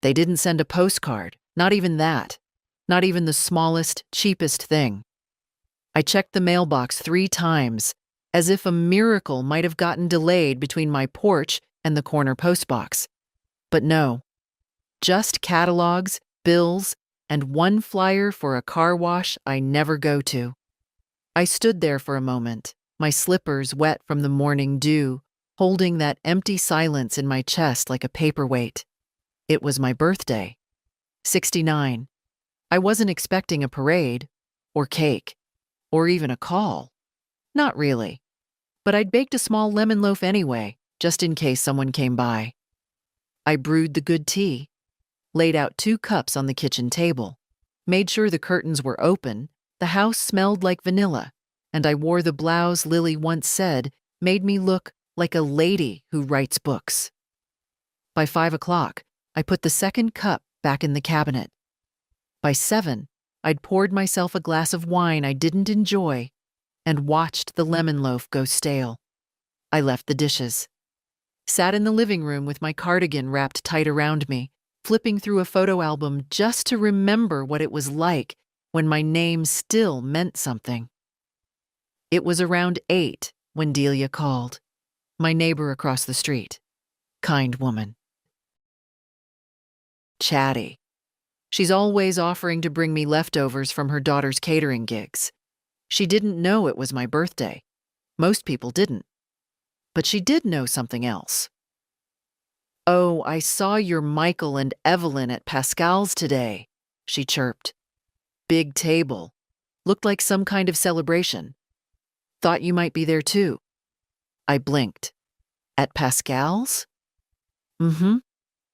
They didn't send a postcard, not even that. Not even the smallest, cheapest thing. I checked the mailbox 3 times, as if a miracle might have gotten delayed between my porch and the corner postbox. But no, just catalogs, bills, and one flyer for a car wash I never go to. I stood there for a moment, my slippers wet from the morning dew, holding that empty silence in my chest like a paperweight. It was my birthday. 69. I wasn't expecting a parade, or cake, or even a call. Not really. But I'd baked a small lemon loaf anyway, just in case someone came by. I brewed the good tea, laid out 2 cups on the kitchen table, made sure the curtains were open, the house smelled like vanilla, and I wore the blouse Lily once said made me look like a lady who writes books. By 5 o'clock, I put the second cup back in the cabinet. By 7, I'd poured myself a glass of wine I didn't enjoy and watched the lemon loaf go stale. I left the dishes. Sat in the living room with my cardigan wrapped tight around me, flipping through a photo album just to remember what it was like when my name still meant something. It was around 8 when Delia called, my neighbor across the street. Kind woman. Chatty. She's always offering to bring me leftovers from her daughter's catering gigs. She didn't know it was my birthday. Most people didn't. But she did know something else. "Oh, I saw your Michael and Evelyn at Pascal's today," she chirped. "Big table. Looked like some kind of celebration. Thought you might be there too." I blinked. "At Pascal's?" "Mm-hmm.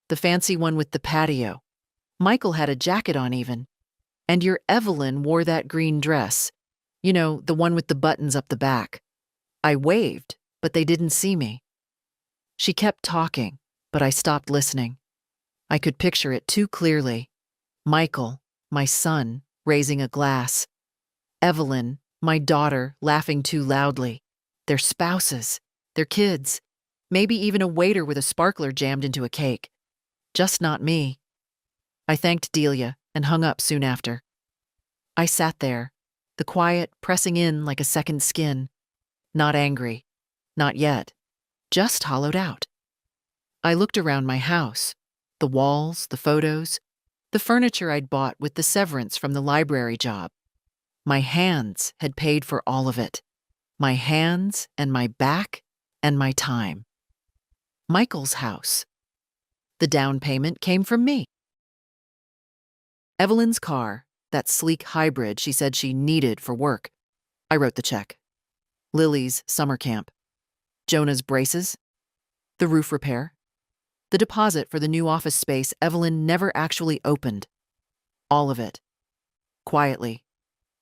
The fancy one with the patio. Michael had a jacket on even. And your Evelyn wore that green dress. You know, the one with the buttons up the back." I waved, but they didn't see me. She kept talking, but I stopped listening. I could picture it too clearly. Michael, my son, raising a glass. Evelyn, my daughter, laughing too loudly. Their spouses, their kids, maybe even a waiter with a sparkler jammed into a cake. Just not me. I thanked Delia and hung up soon after. I sat there, the quiet pressing in like a second skin. Not angry. Not yet. Just hollowed out. I looked around my house. The walls, the photos, the furniture I'd bought with the severance from the library job. My hands had paid for all of it. My hands and my back and my time. Michael's house. The down payment came from me. Evelyn's car, that sleek hybrid she said she needed for work. I wrote the check. Lily's summer camp. Jonah's braces. The roof repair. The deposit for the new office space Evelyn never actually opened. All of it. Quietly.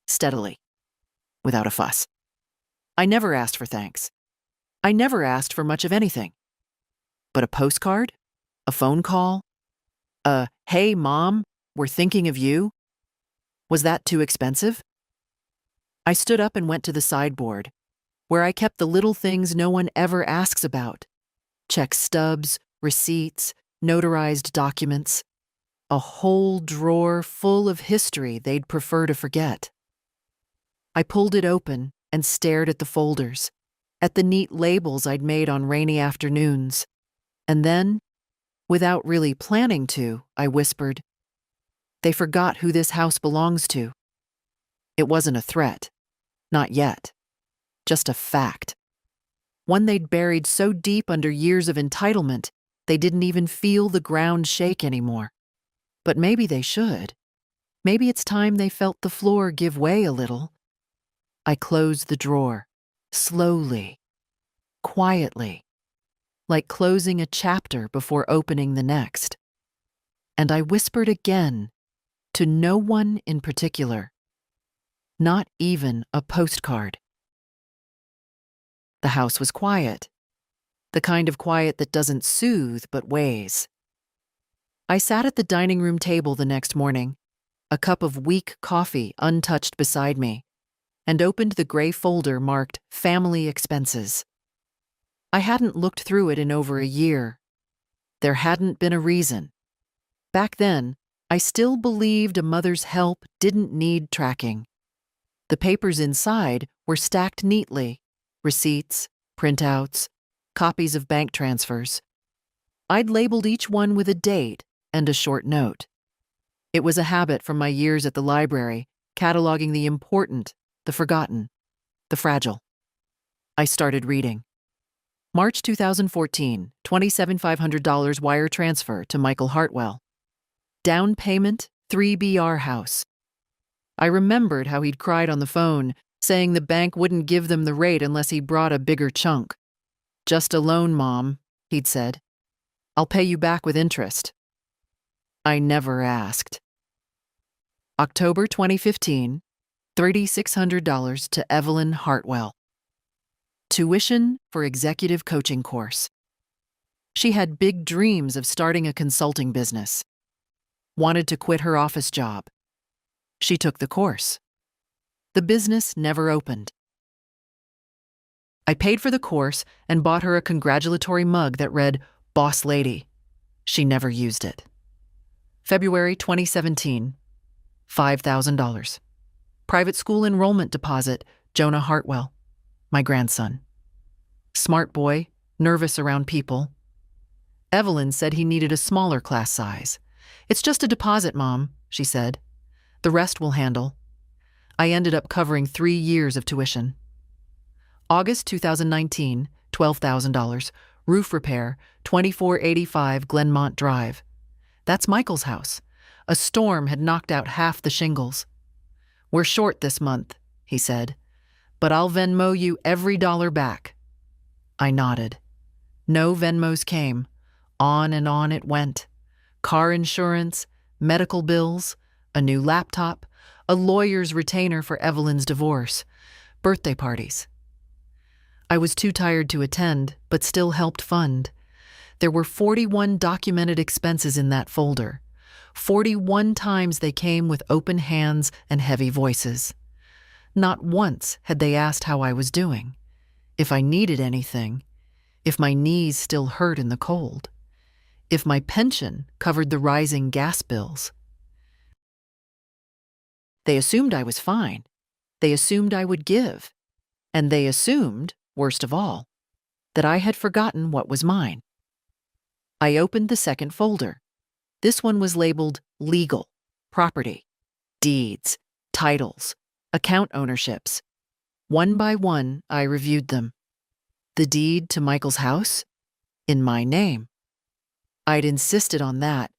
Steadily. Without a fuss. I never asked for thanks. I never asked for much of anything. But a postcard? A phone call? A, "Hey, Mom, we're thinking of you"? Was that too expensive? I stood up and went to the sideboard, where I kept the little things no one ever asks about. Check stubs, receipts, notarized documents. A whole drawer full of history they'd prefer to forget. I pulled it open and stared at the folders, at the neat labels I'd made on rainy afternoons. And then, without really planning to, I whispered, "They forgot who this house belongs to." It wasn't a threat. Not yet. Just a fact. One they'd buried so deep under years of entitlement, they didn't even feel the ground shake anymore. But maybe they should. Maybe it's time they felt the floor give way a little. I closed the drawer, slowly, quietly, like closing a chapter before opening the next. And I whispered again, to no one in particular. Not even a postcard. The house was quiet. The kind of quiet that doesn't soothe but weighs. I sat at the dining room table the next morning, a cup of weak coffee untouched beside me, and opened the gray folder marked Family Expenses. I hadn't looked through it in over a year. There hadn't been a reason. Back then, I still believed a mother's help didn't need tracking. The papers inside were stacked neatly: receipts, printouts, copies of bank transfers. I'd labeled each one with a date and a short note. It was a habit from my years at the library, cataloging the important, the forgotten, the fragile. I started reading. March 2014, $27,500 wire transfer to Michael Hartwell. Down payment, 3BR house. I remembered how he'd cried on the phone, saying the bank wouldn't give them the rate unless he brought a bigger chunk. "Just a loan, Mom," he'd said. "I'll pay you back with interest." I never asked. October 2015, $3,600 to Evelyn Hartwell. Tuition for executive coaching course. She had big dreams of starting a consulting business. Wanted to quit her office job. She took the course. The business never opened. I paid for the course and bought her a congratulatory mug that read, "Boss Lady." She never used it. February 2017, $5,000. Private school enrollment deposit, Jonah Hartwell, my grandson. Smart boy, nervous around people. Evelyn said he needed a smaller class size. "It's just a deposit, Mom," she said. "The rest we'll handle." I ended up covering 3 years of tuition. August 2019, $12,000. Roof repair, 2485 Glenmont Drive. That's Michael's house. A storm had knocked out half the shingles. "We're short this month," he said, "but I'll Venmo you every dollar back." I nodded. No Venmos came. On and on it went. Car insurance, medical bills, a new laptop, a lawyer's retainer for Evelyn's divorce, birthday parties. I was too tired to attend, but still helped fund. There were 41 documented expenses in that folder. 41 times they came with open hands and heavy voices. Not once had they asked how I was doing, if I needed anything, if my knees still hurt in the cold, if my pension covered the rising gas bills. They assumed I was fine. They assumed I would give. And they assumed, worst of all, that I had forgotten what was mine. I opened the second folder. This one was labeled legal, property, deeds, titles, account ownerships. One by one, I reviewed them. The deed to Michael's house? In my name. I'd insisted on that.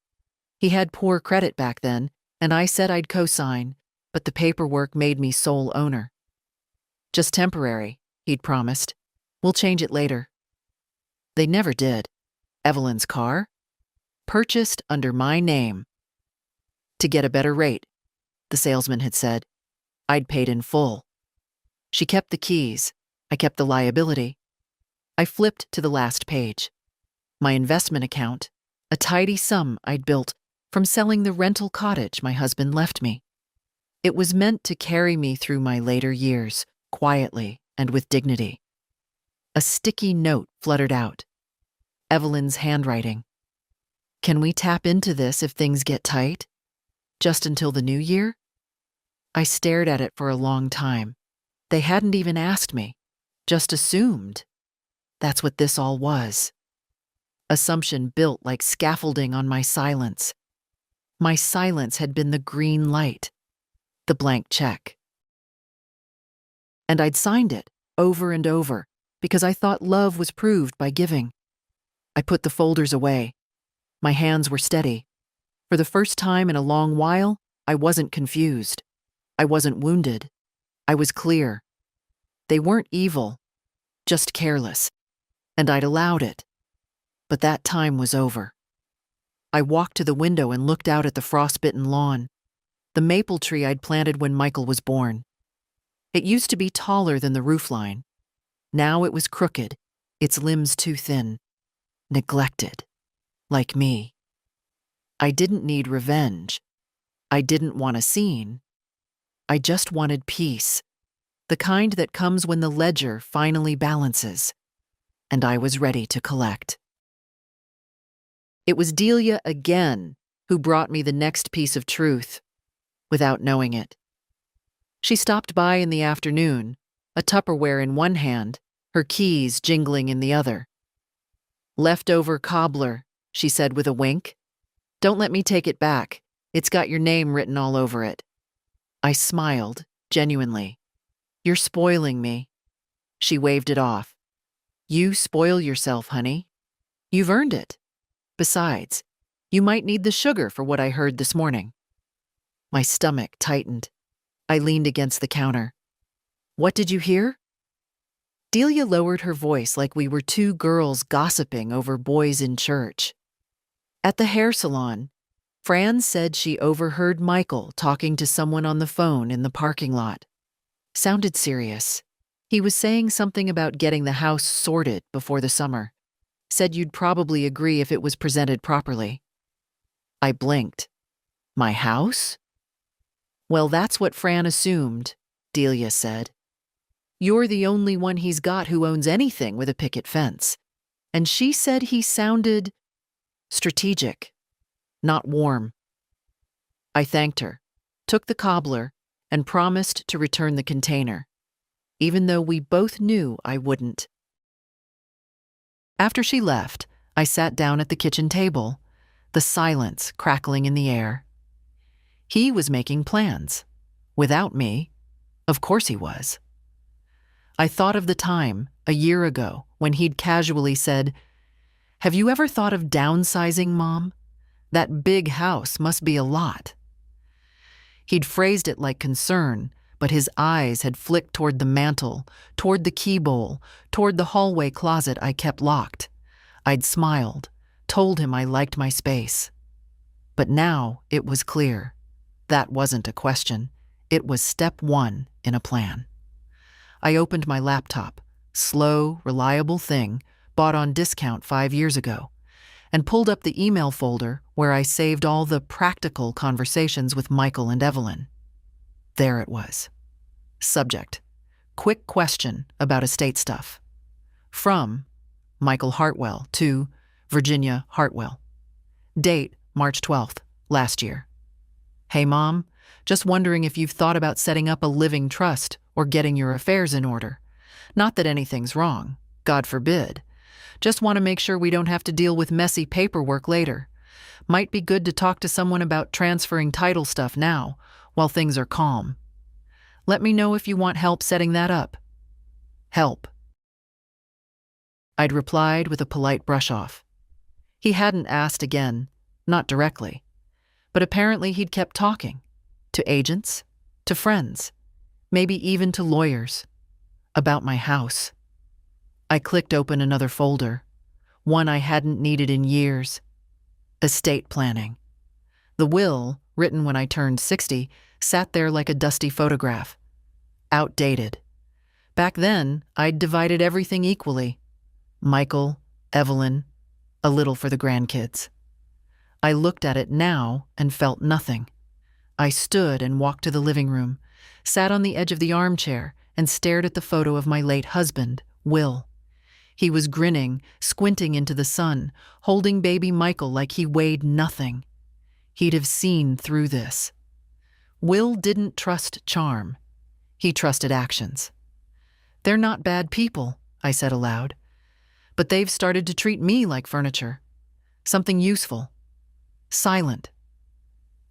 He had poor credit back then, and I said I'd co-sign, but the paperwork made me sole owner. "Just temporary," he'd promised. "We'll change it later." They never did. Evelyn's car? Purchased under my name. To get a better rate, the salesman had said. I'd paid in full. She kept the keys. I kept the liability. I flipped to the last page. My investment account, a tidy sum I'd built from selling the rental cottage my husband left me. It was meant to carry me through my later years, quietly and with dignity. A sticky note fluttered out. Evelyn's handwriting. "Can we tap into this if things get tight? Just until the new year?" I stared at it for a long time. They hadn't even asked me, just assumed. That's what this all was. Assumption built like scaffolding on my silence. My silence had been the green light, the blank check. And I'd signed it over and over because I thought love was proved by giving. I put the folders away. My hands were steady. For the first time in a long while, I wasn't confused. I wasn't wounded. I was clear. They weren't evil, just careless. And I'd allowed it. But that time was over. I walked to the window and looked out at the frostbitten lawn, the maple tree I'd planted when Michael was born. It used to be taller than the roofline. Now it was crooked, its limbs too thin, neglected, like me. I didn't need revenge. I didn't want a scene. I just wanted peace, the kind that comes when the ledger finally balances. And I was ready to collect. It was Delia again, who brought me the next piece of truth without knowing it. She stopped by in the afternoon, a Tupperware in one hand, her keys jingling in the other. "Leftover cobbler," she said with a wink. "Don't let me take it back. It's got your name written all over it." I smiled, genuinely. "You're spoiling me." She waved it off. "You spoil yourself, honey. You've earned it. Besides, you might need the sugar for what I heard this morning." My stomach tightened. I leaned against the counter. "What did you hear?" Delia lowered her voice like we were two girls gossiping over boys in church. "At the hair salon, Fran said she overheard Michael talking to someone on the phone in the parking lot. Sounded serious. He was saying something about getting the house sorted before the summer. Said you'd probably agree if it was presented properly." I blinked. "My house?" "Well, that's what Fran assumed," Delia said. "You're the only one he's got who owns anything with a picket fence. And she said he sounded strategic, not warm." I thanked her, took the cobbler, and promised to return the container, even though we both knew I wouldn't. After she left, I sat down at the kitchen table, the silence crackling in the air. He was making plans. Without me. Of course he was. I thought of the time, a year ago, when he'd casually said, "Have you ever thought of downsizing, Mom? That big house must be a lot." He'd phrased it like concern, but his eyes had flicked toward the mantel, toward the key bowl, toward the hallway closet I kept locked. I'd smiled, told him I liked my space. But now it was clear. That wasn't a question. It was step one in a plan. I opened my laptop, slow, reliable thing, bought on discount 5 years ago, and pulled up the email folder where I saved all the practical conversations with Michael and Evelyn. There it was. Subject: quick question about estate stuff. From Michael Hartwell to Virginia Hartwell. Date March 12th, last year. "Hey, Mom, just wondering if you've thought about setting up a living trust or getting your affairs in order. Not that anything's wrong, God forbid. Just want to make sure we don't have to deal with messy paperwork later. Might be good to talk to someone about transferring title stuff now, while things are calm. Let me know if you want help setting that up." Help. I'd replied with a polite brush-off. He hadn't asked again, not directly. But apparently he'd kept talking. To agents, to friends, maybe even to lawyers. About my house. I clicked open another folder, one I hadn't needed in years. Estate planning. The will, written when I turned 60, sat there like a dusty photograph. Outdated. Back then, I'd divided everything equally. Michael, Evelyn, a little for the grandkids. I looked at it now and felt nothing. I stood and walked to the living room, sat on the edge of the armchair, and stared at the photo of my late husband, Will. He was grinning, squinting into the sun, holding baby Michael like he weighed nothing. He'd have seen through this. Will didn't trust charm. He trusted actions. "They're not bad people," I said aloud. "But they've started to treat me like furniture. Something useful. Silent."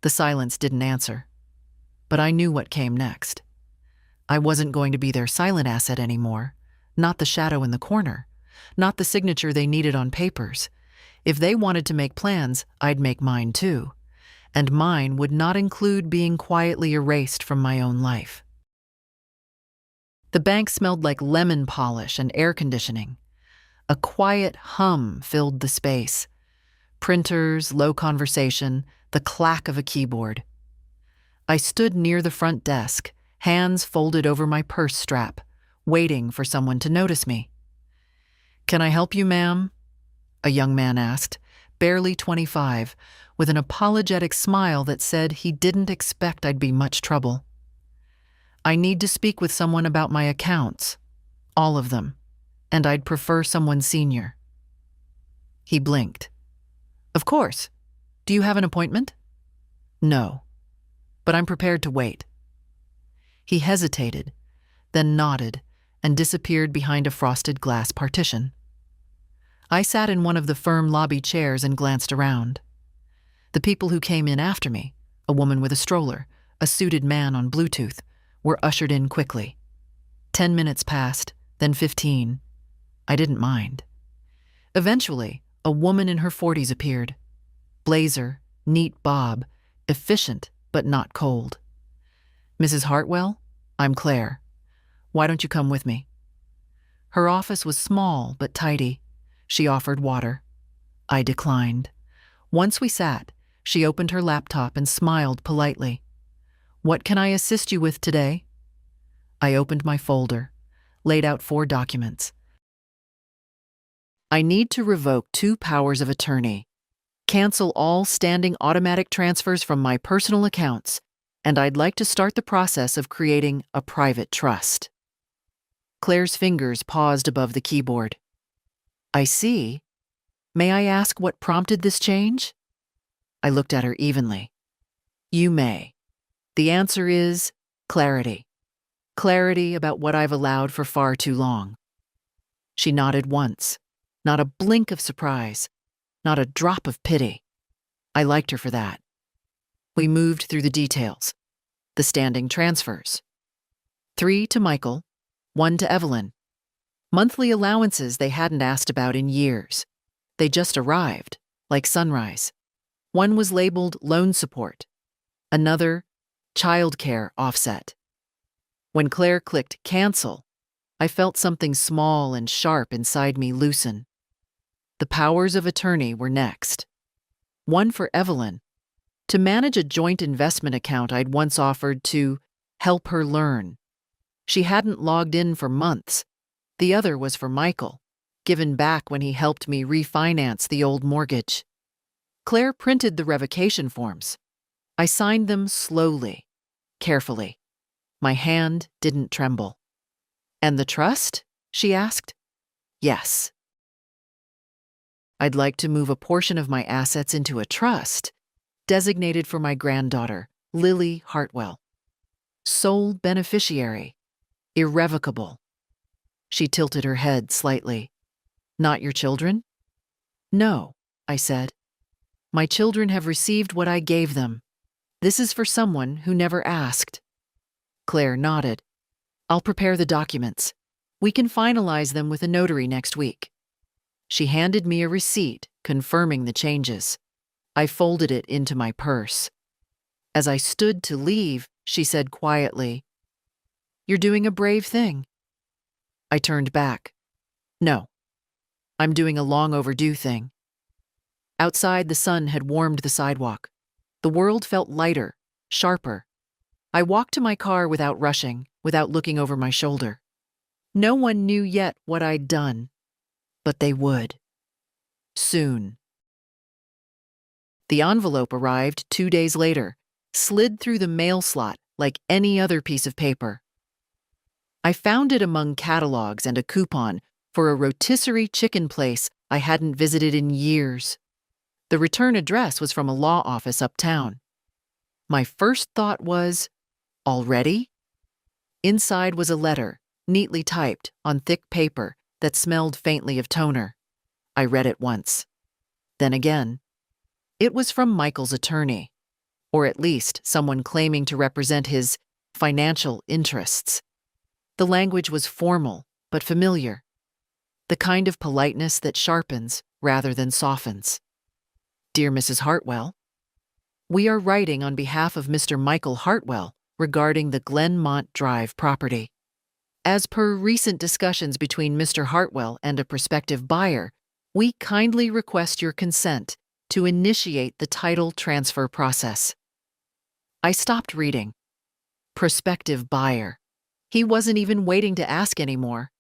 The silence didn't answer. But I knew what came next. I wasn't going to be their silent asset anymore. Not the shadow in the corner. Not the signature they needed on papers. If they wanted to make plans, I'd make mine too. And mine would not include being quietly erased from my own life. The bank smelled like lemon polish and air conditioning. A quiet hum filled the space. Printers, low conversation, the clack of a keyboard. I stood near the front desk, hands folded over my purse strap, waiting for someone to notice me. "Can I help you, ma'am?" a young man asked, barely 25, with an apologetic smile that said he didn't expect I'd be much trouble. "I need to speak with someone about my accounts, all of them, and I'd prefer someone senior." He blinked. "Of course. Do Do you have an appointment? No, but I'm prepared to wait. He hesitated, then nodded and disappeared behind a frosted glass partition. I sat in one of the firm lobby chairs and glanced around. The people who came in after me, a woman with a stroller, a suited man on Bluetooth, were ushered in quickly. 10 minutes passed, then 15. I didn't mind. Eventually, a woman in her 40s appeared. Blazer, neat bob, efficient but not cold. Mrs. Hartwell, I'm Claire. Why don't you come with me? Her office was small but tidy. She offered water. I declined. Once we sat, she opened her laptop and smiled politely. What can I assist you with today? I opened my folder, laid out 4 documents. I need to revoke 2 powers of attorney, cancel all standing automatic transfers from my personal accounts, and I'd like to start the process of creating a private trust. Claire's fingers paused above the keyboard. I see. May I ask what prompted this change? I looked at her evenly. You may. The answer is clarity. Clarity about what I've allowed for far too long. She nodded once, not a blink of surprise, not a drop of pity. I liked her for that. We moved through the details. The standing transfers. 3 to Michael, 1 to Evelyn. Monthly allowances they hadn't asked about in years. They just arrived, like sunrise. One was labeled loan support, another childcare offset. When Claire clicked cancel, I felt something small and sharp inside me loosen. The powers of attorney were next. One for Evelyn, to manage a joint investment account I'd once offered to help her learn. She hadn't logged in for months. The other was for Michael, given back when he helped me refinance the old mortgage. Claire printed the revocation forms. I signed them slowly, carefully. My hand didn't tremble. And the trust? She asked. Yes. I'd like to move a portion of my assets into a trust, designated for my granddaughter, Lily Hartwell. Sole beneficiary. Irrevocable. She tilted her head slightly. Not your children? No, I said. My children have received what I gave them. This is for someone who never asked. Claire nodded. I'll prepare the documents. We can finalize them with a notary next week. She handed me a receipt confirming the changes. I folded it into my purse. As I stood to leave, she said quietly, You're doing a brave thing. I turned back. No, I'm doing a long overdue thing. Outside, the sun had warmed the sidewalk. The world felt lighter, sharper. I walked to my car without rushing, without looking over my shoulder. No one knew yet what I'd done, but they would. Soon. The envelope arrived 2 days later, slid through the mail slot like any other piece of paper. I found it among catalogs and a coupon for a rotisserie chicken place I hadn't visited in years. The return address was from a law office uptown. My first thought was, already? Inside was a letter, neatly typed on thick paper that smelled faintly of toner. I read it once. Then again. It was from Michael's attorney, or at least someone claiming to represent his financial interests. The language was formal but familiar, the kind of politeness that sharpens rather than softens. Dear Mrs. Hartwell, we are writing on behalf of Mr. Michael Hartwell regarding the Glenmont Drive property. As per recent discussions between Mr. Hartwell and a prospective buyer, we kindly request your consent to initiate the title transfer process. I stopped reading. Prospective buyer. He wasn't even waiting to ask anymore.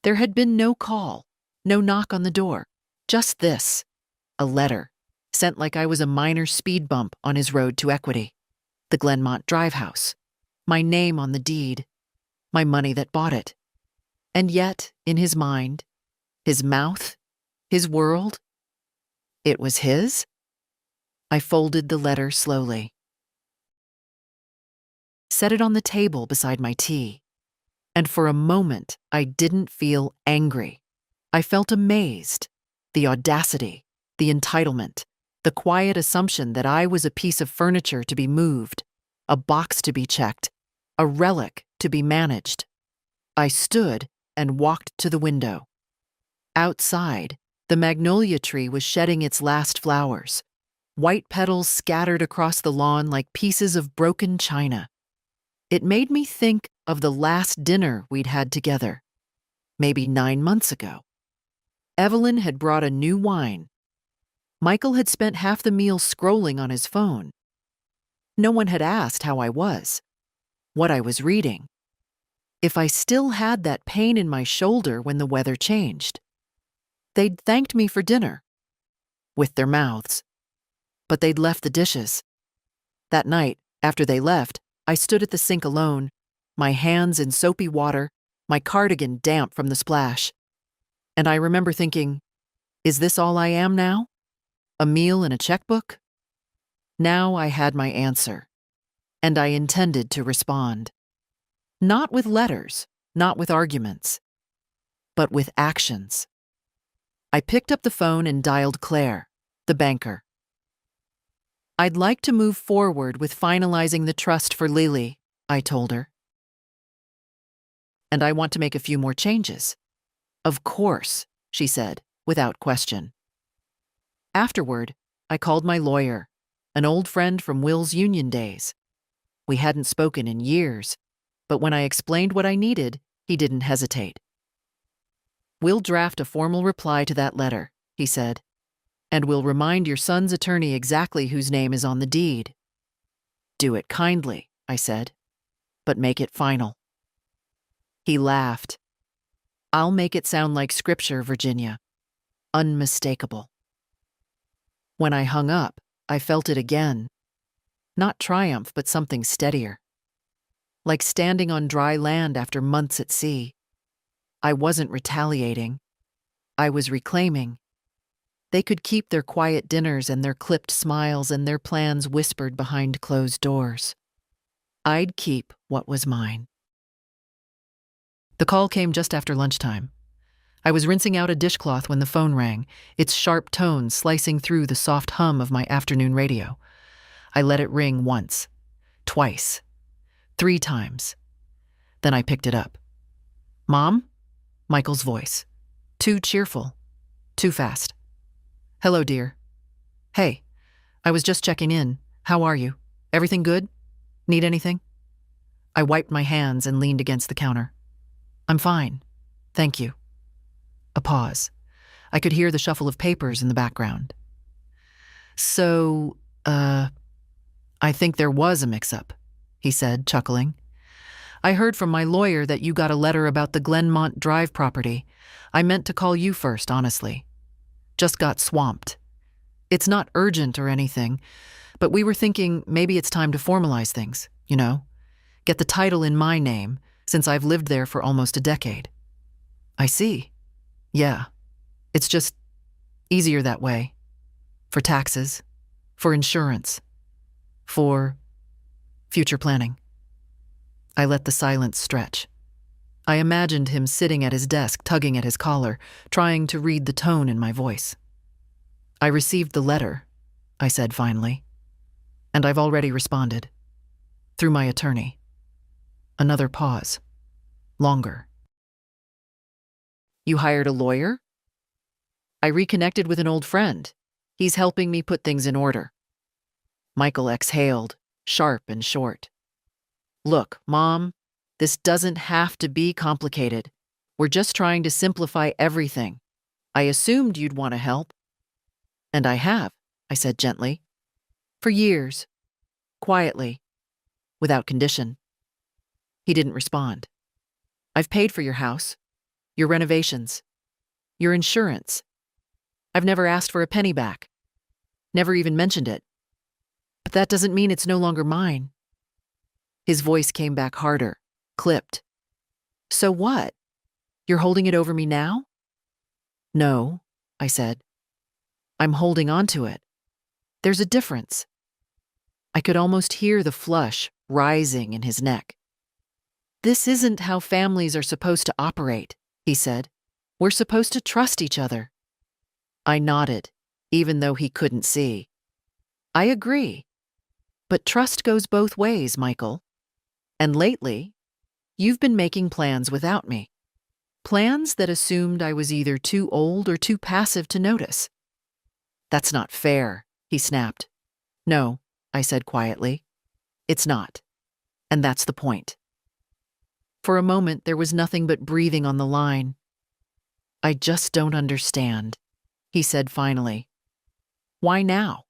There had been no call, no knock on the door, just this, a letter, sent like I was a minor speed bump on his road to equity. The Glenmont Drive house, my name on the deed, my money that bought it. And yet, in his mind, his mouth, his world, it was his? I folded the letter slowly, set it on the table beside my tea, and for a moment I didn't feel angry. I felt amazed, the audacity, the entitlement, the quiet assumption that I was a piece of furniture to be moved, a box to be checked, a relic to be managed. I stood and walked to the window. Outside, the magnolia tree was shedding its last flowers, white petals scattered across the lawn like pieces of broken china. It made me think of the last dinner we'd had together, maybe 9 months ago. Evelyn had brought a new wine. Michael had spent half the meal scrolling on his phone. No one had asked how I was, what I was reading, if I still had that pain in my shoulder when the weather changed. They'd thanked me for dinner, with their mouths, but they'd left the dishes. That night, after they left, I stood at the sink alone, my hands in soapy water, my cardigan damp from the splash. And I remember thinking, is this all I am now? A meal and a checkbook? Now I had my answer, and I intended to respond. Not with letters, not with arguments, but with actions. I picked up the phone and dialed Claire, the banker. I'd like to move forward with finalizing the trust for Lily, I told her. And I want to make a few more changes. Of course, she said, without question. Afterward, I called my lawyer, an old friend from Will's union days. We hadn't spoken in years, but when I explained what I needed, he didn't hesitate. We'll draft a formal reply to that letter, he said, and we'll remind your son's attorney exactly whose name is on the deed. Do it kindly, I said, but make it final. He laughed. I'll make it sound like scripture, Virginia. Unmistakable. When I hung up, I felt it again. Not triumph, but something steadier. Like standing on dry land after months at sea. I wasn't retaliating. I was reclaiming. They could keep their quiet dinners and their clipped smiles and their plans whispered behind closed doors. I'd keep what was mine. The call came just after lunchtime. I was rinsing out a dishcloth when the phone rang, its sharp tones slicing through the soft hum of my afternoon radio. I let it ring once, twice, 3 times. Then I picked it up. Mom? Michael's voice. Too cheerful. Too fast. Hello, dear. Hey, I was just checking in. How are you? Everything good? Need anything? I wiped my hands and leaned against the counter. I'm fine. Thank you. A pause. I could hear the shuffle of papers in the background. So, I think there was a mix-up, he said, chuckling. I heard from my lawyer that you got a letter about the Glenmont Drive property. I meant to call you first, honestly. Just got swamped. It's not urgent or anything, but we were thinking maybe it's time to formalize things, you know? Get the title in my name, since I've lived there for almost a decade. I see. Yeah. It's just easier that way. For taxes, for insurance, for future planning. I let the silence stretch. I imagined him sitting at his desk, tugging at his collar, trying to read the tone in my voice. I received the letter, I said finally, and I've already responded. Through my attorney. Another pause. Longer. You hired a lawyer? I reconnected with an old friend. He's helping me put things in order. Michael exhaled, sharp and short. Look, Mom, this doesn't have to be complicated. We're just trying to simplify everything. I assumed you'd want to help. And I have, I said gently. For years. Quietly. Without condition. He didn't respond. I've paid for your house, your renovations, your insurance. I've never asked for a penny back. Never even mentioned it. But that doesn't mean it's no longer mine. His voice came back harder, clipped. So what? You're holding it over me now? No, I said. I'm holding on to it. There's a difference. I could almost hear the flush rising in his neck. This isn't how families are supposed to operate, he said. We're supposed to trust each other. I nodded, even though he couldn't see. I agree. But trust goes both ways, Michael. And lately, you've been making plans without me. Plans that assumed I was either too old or too passive to notice. That's not fair, he snapped. No, I said quietly. It's not. And that's the point. For a moment, there was nothing but breathing on the line. I just don't understand, he said finally. Why now?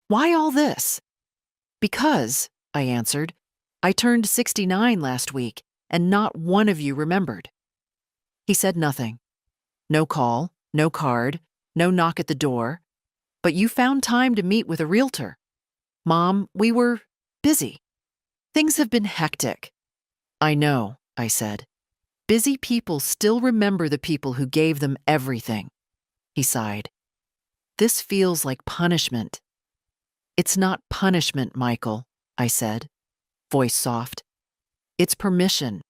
Why all this? Because, I answered, I turned 69 last week, and not one of you remembered. He said nothing. No call, no card, no knock at the door. But you found time to meet with a realtor. Mom, we were busy. Things have been hectic. I know, I said. Busy people still remember the people who gave them everything. He sighed. This feels like punishment. It's not punishment, Michael, I said, voice soft. It's permission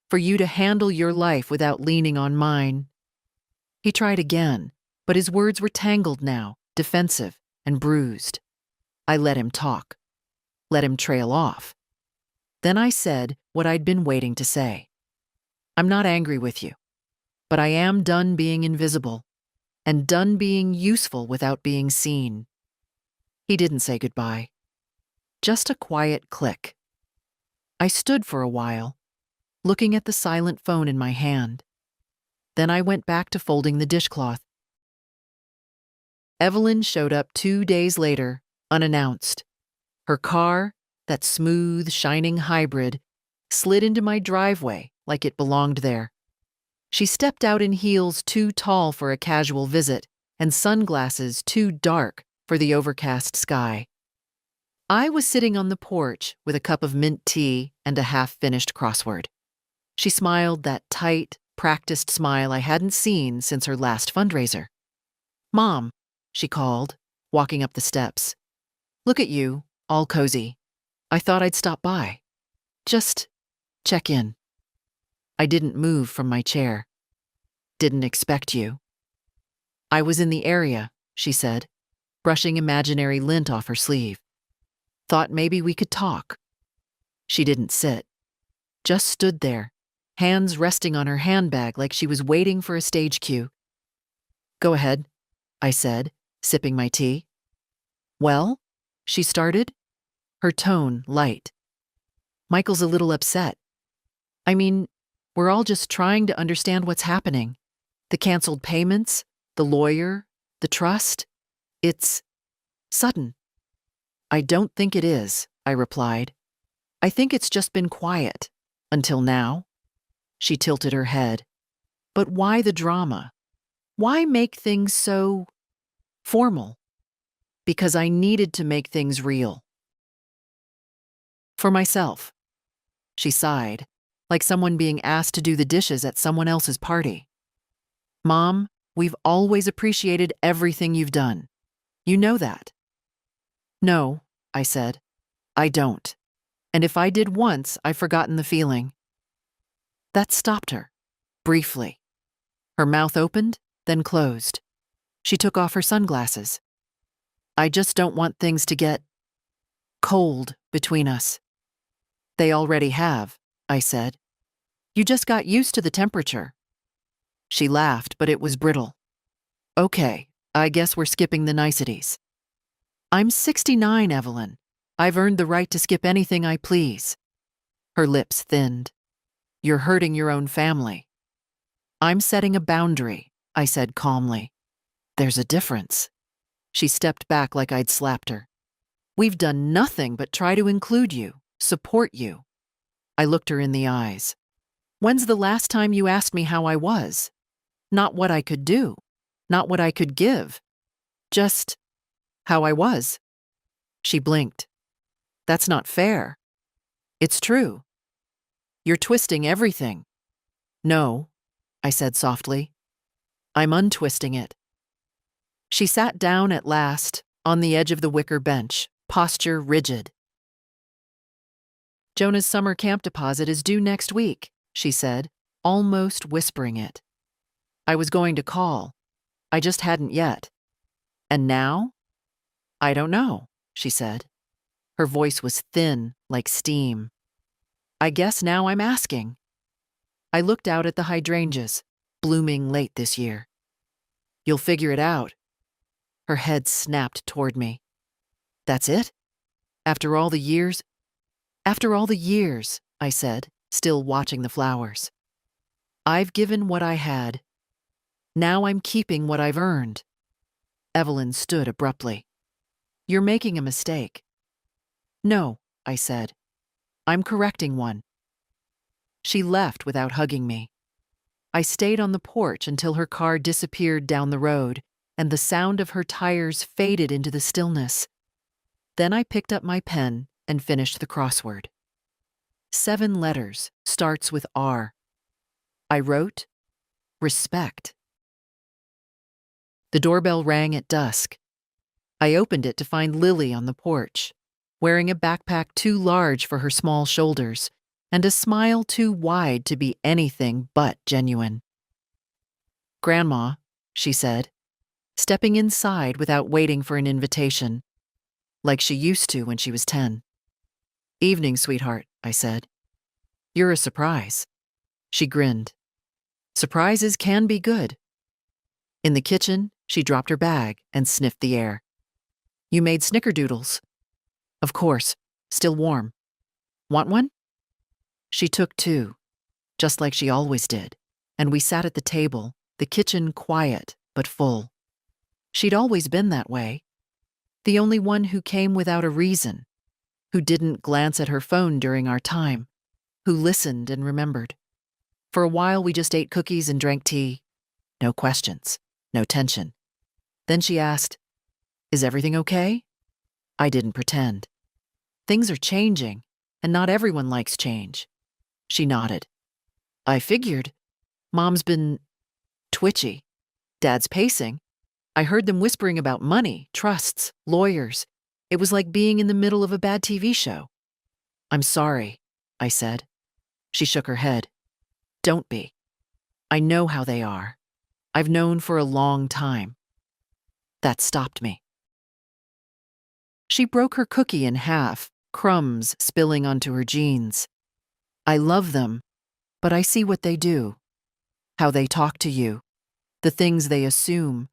for you to handle your life without leaning on mine. He tried again, but his words were tangled now, defensive and bruised. I let him talk, let him trail off. Then I said what I'd been waiting to say. I'm not angry with you, but I am done being invisible and done being useful without being seen. He didn't say goodbye. Just a quiet click. I stood for a while, looking at the silent phone in my hand. Then I went back to folding the dishcloth. Evelyn showed up 2 days later, unannounced. Her car, that smooth, shining hybrid, slid into my driveway like it belonged there. She stepped out in heels too tall for a casual visit and sunglasses too dark for the overcast sky. I was sitting on the porch with a cup of mint tea and a half-finished crossword. She smiled that tight, practiced smile I hadn't seen since her last fundraiser. Mom, she called, walking up the steps. Look at you, all cozy. I thought I'd stop by. Just check in. I didn't move from my chair. Didn't expect you. I was in the area, she said, brushing imaginary lint off her sleeve. Thought maybe we could talk. She didn't sit. Just stood there, hands resting on her handbag like she was waiting for a stage cue. Go ahead, I said, sipping my tea. Well, she started, her tone light. Michael's a little upset. I mean, we're all just trying to understand what's happening. The canceled payments, the lawyer, the trust. It's sudden. I don't think it is, I replied. I think it's just been quiet. Until now. She tilted her head. But why the drama? Why make things so formal? Because I needed to make things real. For myself. She sighed, like someone being asked to do the dishes at someone else's party. Mom, we've always appreciated everything you've done. You know that. No, I said. I don't. And if I did once, I've forgotten the feeling. That stopped her, briefly. Her mouth opened, then closed. She took off her sunglasses. I just don't want things to get cold between us. They already have, I said. You just got used to the temperature. She laughed, but it was brittle. Okay, I guess we're skipping the niceties. I'm 69, Evelyn. I've earned the right to skip anything I please. Her lips thinned. You're hurting your own family. I'm setting a boundary, I said calmly. There's a difference. She stepped back like I'd slapped her. We've done nothing but try to include you, support you. I looked her in the eyes. When's the last time you asked me how I was? Not what I could do, not what I could give. Just how I was. She blinked. That's not fair. It's true. You're twisting everything. No, I said softly. I'm untwisting it. She sat down at last, on the edge of the wicker bench, posture rigid. "Jonah's summer camp deposit is due next week," she said, almost whispering it. "I was going to call. I just hadn't yet. And now?" "I don't know," she said. Her voice was thin, like steam. "I guess now I'm asking." I looked out at the hydrangeas, blooming late this year. "You'll figure it out." Her head snapped toward me. "That's it? After all the years?" "After all the years," I said, still watching the flowers. "I've given what I had. Now I'm keeping what I've earned." Evelyn stood abruptly. "You're making a mistake." "No," I said. "I'm correcting one." She left without hugging me. I stayed on the porch until her car disappeared down the road and the sound of her tires faded into the stillness. Then I picked up my pen and finished the crossword. 7 letters, starts with R. I wrote, respect. The doorbell rang at dusk. I opened it to find Lily on the porch, wearing a backpack too large for her small shoulders and a smile too wide to be anything but genuine. "Grandma," she said, stepping inside without waiting for an invitation, like she used to when she was 10. "Evening, sweetheart," I said. "You're a surprise." She grinned. "Surprises can be good." In the kitchen, she dropped her bag and sniffed the air. "You made snickerdoodles." "Of course, still warm. Want one?" She took 2, just like she always did, and we sat at the table, the kitchen quiet but full. She'd always been that way. The only one who came without a reason, who didn't glance at her phone during our time, who listened and remembered. For a while, we just ate cookies and drank tea. No questions, no tension. Then she asked, "Is everything okay?" I didn't pretend. "Things are changing, and not everyone likes change." She nodded. "I figured. Mom's been twitchy. Dad's pacing. I heard them whispering about money, trusts, lawyers. It was like being in the middle of a bad TV show." "I'm sorry," I said. She shook her head. "Don't be. I know how they are. I've known for a long time." That stopped me. She broke her cookie in half, crumbs spilling onto her jeans. "I love them, but I see what they do. How they talk to you. The things they assume.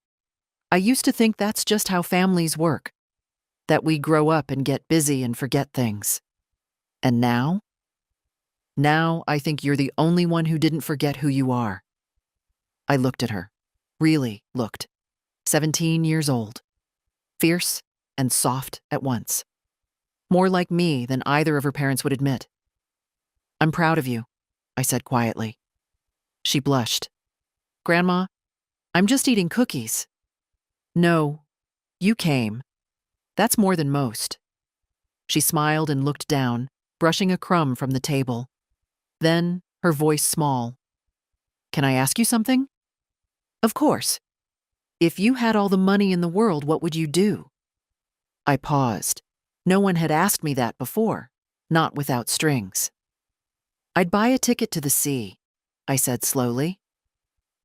I used to think that's just how families work. That we grow up and get busy and forget things. And now? Now I think you're the only one who didn't forget who you are." I looked at her. Really looked. 17 years old. Fierce and soft at once. More like me than either of her parents would admit. "I'm proud of you," I said quietly. She blushed. "Grandma, I'm just eating cookies." "No, you came. That's more than most." She smiled and looked down, brushing a crumb from the table. Then, her voice small. "Can I ask you something?" "Of course. If you had all the money in the world, what would you do?" I paused. No one had asked me that before, not without strings. "I'd buy a ticket to the sea," I said slowly.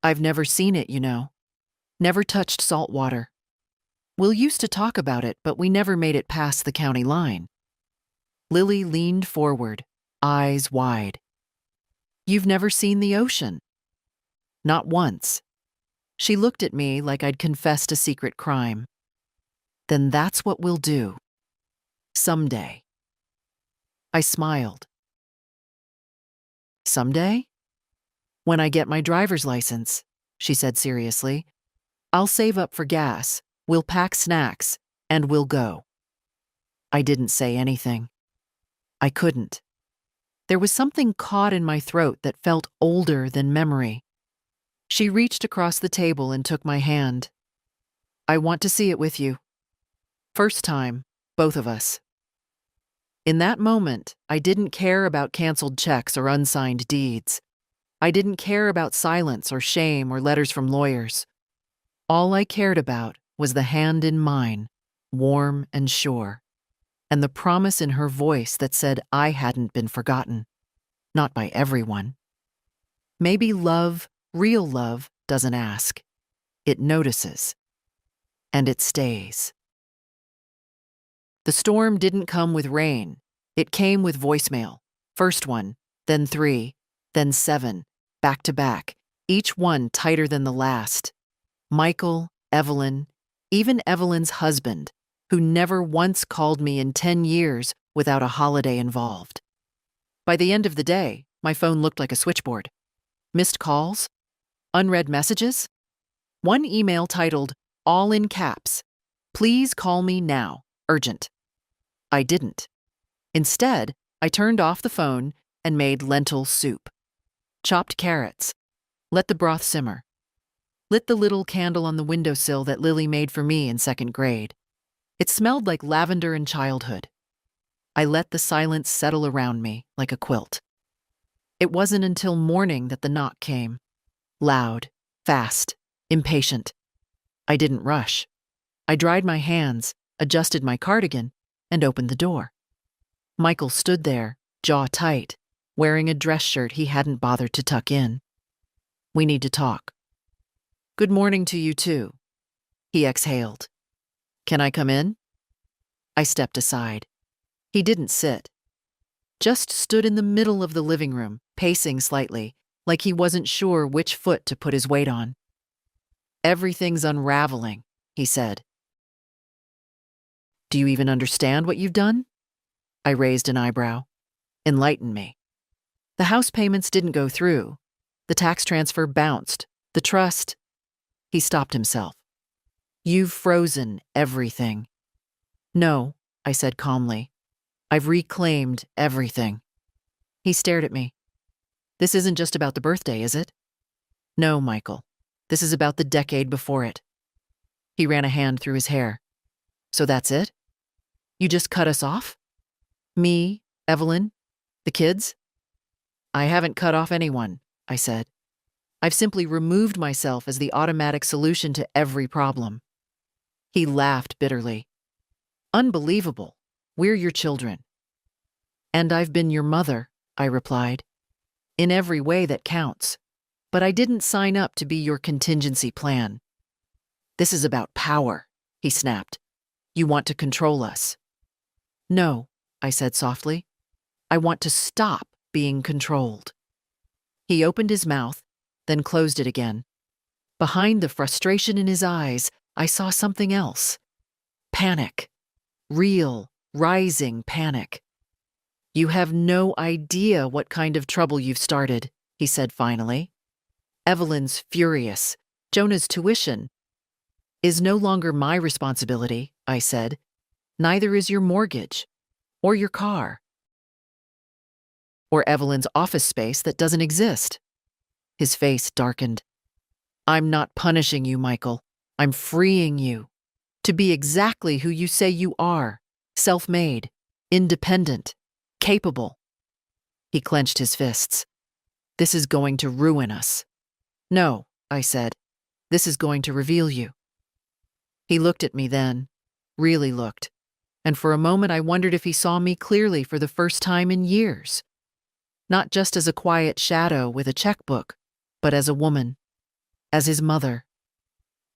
"I've never seen it, you know. Never touched salt water. Will used to talk about it, but we never made it past the county line." Lily leaned forward, eyes wide. "You've never seen the ocean?" "Not once." She looked at me like I'd confessed a secret crime. "Then that's what we'll do. Someday." I smiled. "Someday?" "When I get my driver's license," she said seriously. "I'll save up for gas, we'll pack snacks, and we'll go." I didn't say anything. I couldn't. There was something caught in my throat that felt older than memory. She reached across the table and took my hand. "I want to see it with you. First time, both of us." In that moment, I didn't care about canceled checks or unsigned deeds. I didn't care about silence or shame or letters from lawyers. All I cared about was the hand in mine, warm and sure, and the promise in her voice that said I hadn't been forgotten. Not by everyone. Maybe love, real love, doesn't ask. It notices. And it stays. The storm didn't come with rain. It came with voicemail. First one, then 3, then 7, back to back, each one tighter than the last. Michael, Evelyn, even Evelyn's husband, who never once called me in 10 years without a holiday involved. By the end of the day, my phone looked like a switchboard. Missed calls, unread messages, one email titled, all in caps, "Please call me now, urgent." I didn't. Instead, I turned off the phone and made lentil soup. Chopped carrots. Let the broth simmer. Lit the little candle on the windowsill that Lily made for me in 2nd grade. It smelled like lavender and childhood. I let the silence settle around me like a quilt. It wasn't until morning that the knock came. Loud, fast, impatient. I didn't rush. I dried my hands, adjusted my cardigan, and opened the door. Michael stood there, jaw tight, wearing a dress shirt he hadn't bothered to tuck in. "We need to talk." "Good morning to you too," he exhaled. "Can I come in?" I stepped aside. He didn't sit. Just stood in the middle of the living room, pacing slightly, like he wasn't sure which foot to put his weight on. "Everything's unraveling," he said. "Do you even understand what you've done?" I raised an eyebrow. "Enlighten me." "The house payments didn't go through. The tax transfer bounced. The trust—" He stopped himself. "You've frozen everything." "No," I said calmly. "I've reclaimed everything." He stared at me. "This isn't just about the birthday, is it?" "No, Michael. This is about the decade before it." He ran a hand through his hair. "So that's it? You just cut us off? Me, Evelyn, the kids?" "I haven't cut off anyone," I said. "I've simply removed myself as the automatic solution to every problem." He laughed bitterly. "Unbelievable. We're your children." "And I've been your mother," I replied. "In every way that counts. But I didn't sign up to be your contingency plan." "This is about power," he snapped. "You want to control us." "No," I said softly. "I want to stop being controlled." He opened his mouth, then closed it again. Behind the frustration in his eyes, I saw something else. Panic. Real, rising panic. "You have no idea what kind of trouble you've started," he said finally. "Evelyn's furious. Jonah's tuition is no longer my responsibility," I said. "Neither is your mortgage, or your car, or Evelyn's office space that doesn't exist." His face darkened. "I'm not punishing you, Michael. I'm freeing you to be exactly who you say you are, self-made, independent, capable." He clenched his fists. "This is going to ruin us." "No," I said. "This is going to reveal you." He looked at me then, really looked, and for a moment I wondered if he saw me clearly for the first time in years. Not just as a quiet shadow with a checkbook, but as a woman, as his mother,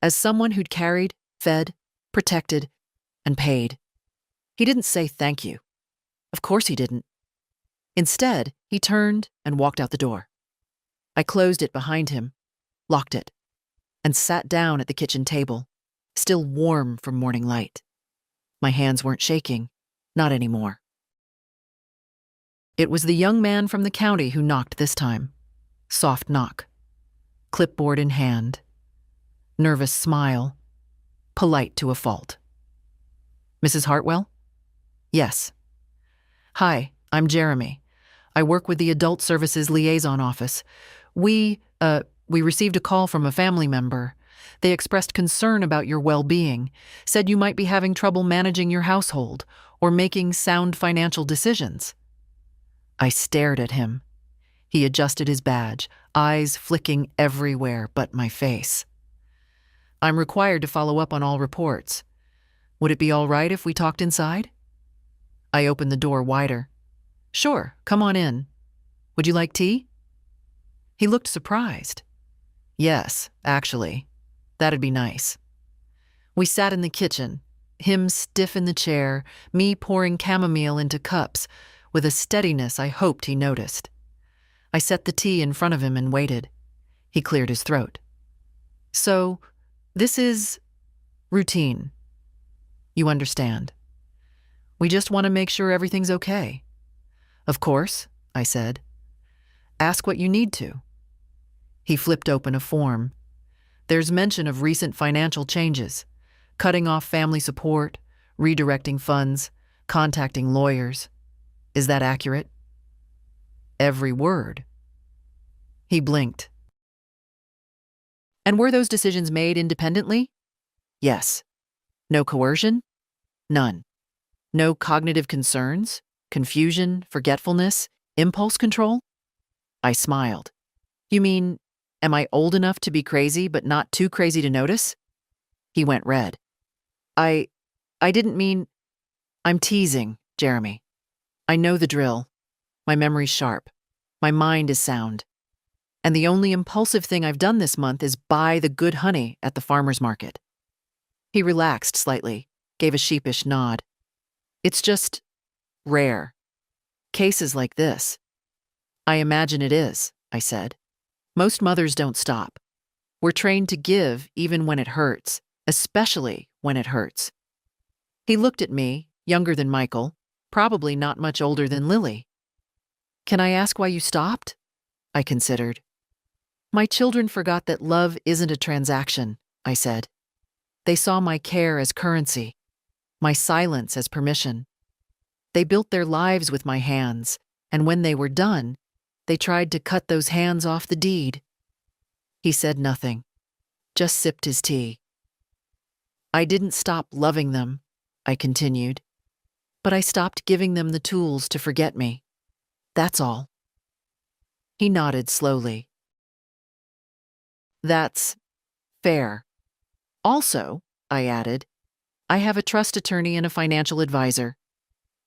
as someone who'd carried, fed, protected, and paid. He didn't say thank you. Of course he didn't. Instead, he turned and walked out the door. I closed it behind him, locked it, and sat down at the kitchen table, still warm from morning light. My hands weren't shaking, not anymore. It was the young man from the county who knocked this time. Soft knock. Clipboard in hand. Nervous smile. Polite to a fault. "Mrs. Hartwell?" "Yes." "Hi, I'm Jeremy. I work with the Adult Services Liaison Office. We received a call from a family member. They expressed concern about your well-being, said you might be having trouble managing your household or making sound financial decisions." I stared at him. He adjusted his badge, eyes flicking everywhere but my face. I'm required to follow up on all reports. Would it be all right if we talked inside? I opened the door wider. Sure, come on in. Would you like tea? He looked surprised. Yes, actually. That'd be nice. We sat in the kitchen, him stiff in the chair, me pouring chamomile into cups, with a steadiness I hoped he noticed. I set the tea in front of him and waited. He cleared his throat. So, this is routine. You understand. We just want to make sure everything's okay. Of course, I said. Ask what you need to. He flipped open a form. There's mention of recent financial changes, cutting off family support, redirecting funds, contacting lawyers. Is that accurate? Every word. He blinked. And were those decisions made independently? Yes. No coercion? None. No cognitive concerns, confusion, forgetfulness, impulse control? I smiled. You mean, am I old enough to be crazy but not too crazy to notice? He went red. I didn't mean... I'm teasing, Jeremy. I know the drill. My memory's sharp. My mind is sound. And the only impulsive thing I've done this month is buy the good honey at the farmer's market. He relaxed slightly, gave a sheepish nod. It's just rare. Cases like this. I imagine it is, I said. Most mothers don't stop. We're trained to give even when it hurts, especially when it hurts. He looked at me, younger than Michael, probably not much older than Lily. Can I ask why you stopped? I considered. My children forgot that love isn't a transaction, I said. They saw my care as currency, my silence as permission. They built their lives with my hands, and when they were done, they tried to cut those hands off the deed. He said nothing, just sipped his tea. I didn't stop loving them, I continued, but I stopped giving them the tools to forget me. That's all. He nodded slowly. That's fair. Also, I added, I have a trust attorney and a financial advisor.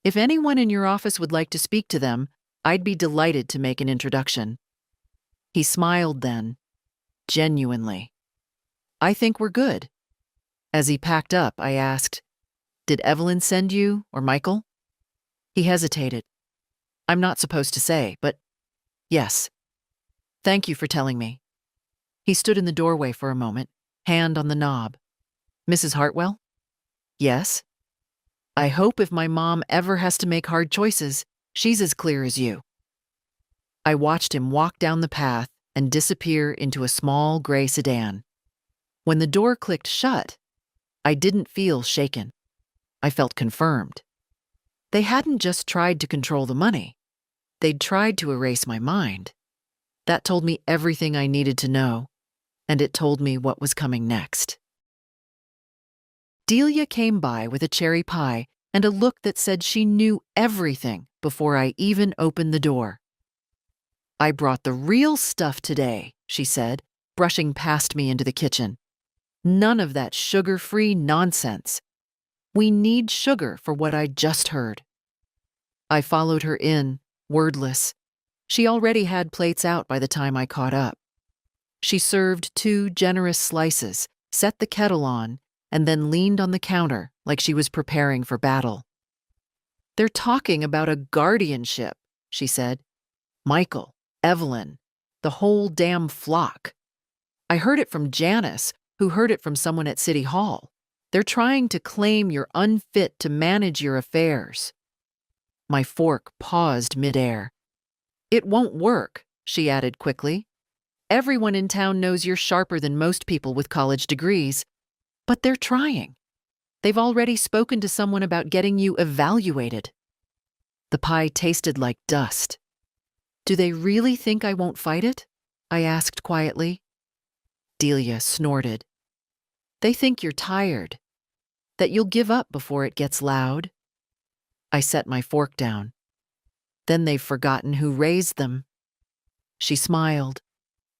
If anyone in your office would like to speak to them, I'd be delighted to make an introduction. He smiled then, genuinely. I think we're good. As he packed up, I asked, Did Evelyn send you, or Michael? He hesitated. I'm not supposed to say, but yes. Thank you for telling me. He stood in the doorway for a moment, hand on the knob. Mrs. Hartwell? Yes. I hope if my mom ever has to make hard choices, she's as clear as you. I watched him walk down the path and disappear into a small gray sedan. When the door clicked shut, I didn't feel shaken. I felt confirmed. They hadn't just tried to control the money. They'd tried to erase my mind. That told me everything I needed to know, and it told me what was coming next. Delia came by with a cherry pie and a look that said she knew everything before I even opened the door. I brought the real stuff today, she said, brushing past me into the kitchen. None of that sugar-free nonsense. We need sugar for what I just heard. I followed her in, wordless. She already had plates out by the time I caught up. She served 2 generous slices, set the kettle on, and then leaned on the counter like she was preparing for battle. They're talking about a guardianship, she said. Michael, Evelyn, the whole damn flock. I heard it from Janice, who heard it from someone at City Hall. They're trying to claim you're unfit to manage your affairs. My fork paused midair. It won't work, she added quickly. Everyone in town knows you're sharper than most people with college degrees. But they're trying. They've already spoken to someone about getting you evaluated. The pie tasted like dust. Do they really think I won't fight it? I asked quietly. Delia snorted. They think you're tired, that you'll give up before it gets loud. I set my fork down. Then they've forgotten who raised them. She smiled,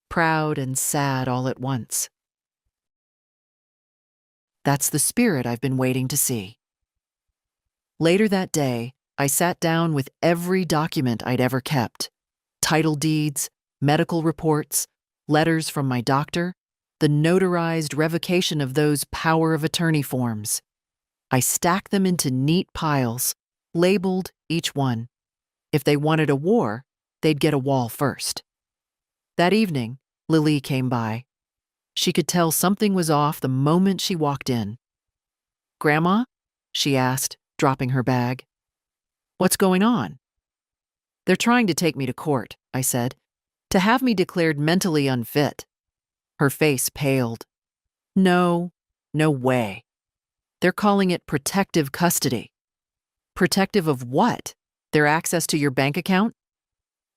proud and sad all at once. That's the spirit I've been waiting to see. Later that day, I sat down with every document I'd ever kept: title deeds, medical reports, letters from my doctor, the notarized revocation of those power of attorney forms. I stacked them into neat piles, labeled each one. If they wanted a war, they'd get a wall first. That evening, Lily came by. She could tell something was off the moment she walked in. "Grandma?" she asked, dropping her bag. "What's going on?" "They're trying to take me to court," I said, "to have me declared mentally unfit." Her face paled. "No, no way. They're calling it protective custody." "Protective of what? Their access to your bank account?"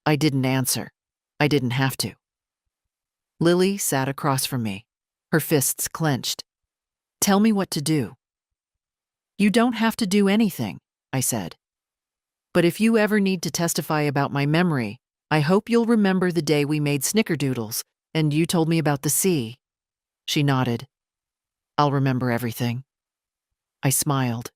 I didn't answer. I didn't have to. Lily sat across from me, her fists clenched. "Tell me what to do." "You don't have to do anything," I said. "But if you ever need to testify about my memory, I hope you'll remember the day we made snickerdoodles and you told me about the sea." She nodded. "I'll remember everything." I smiled.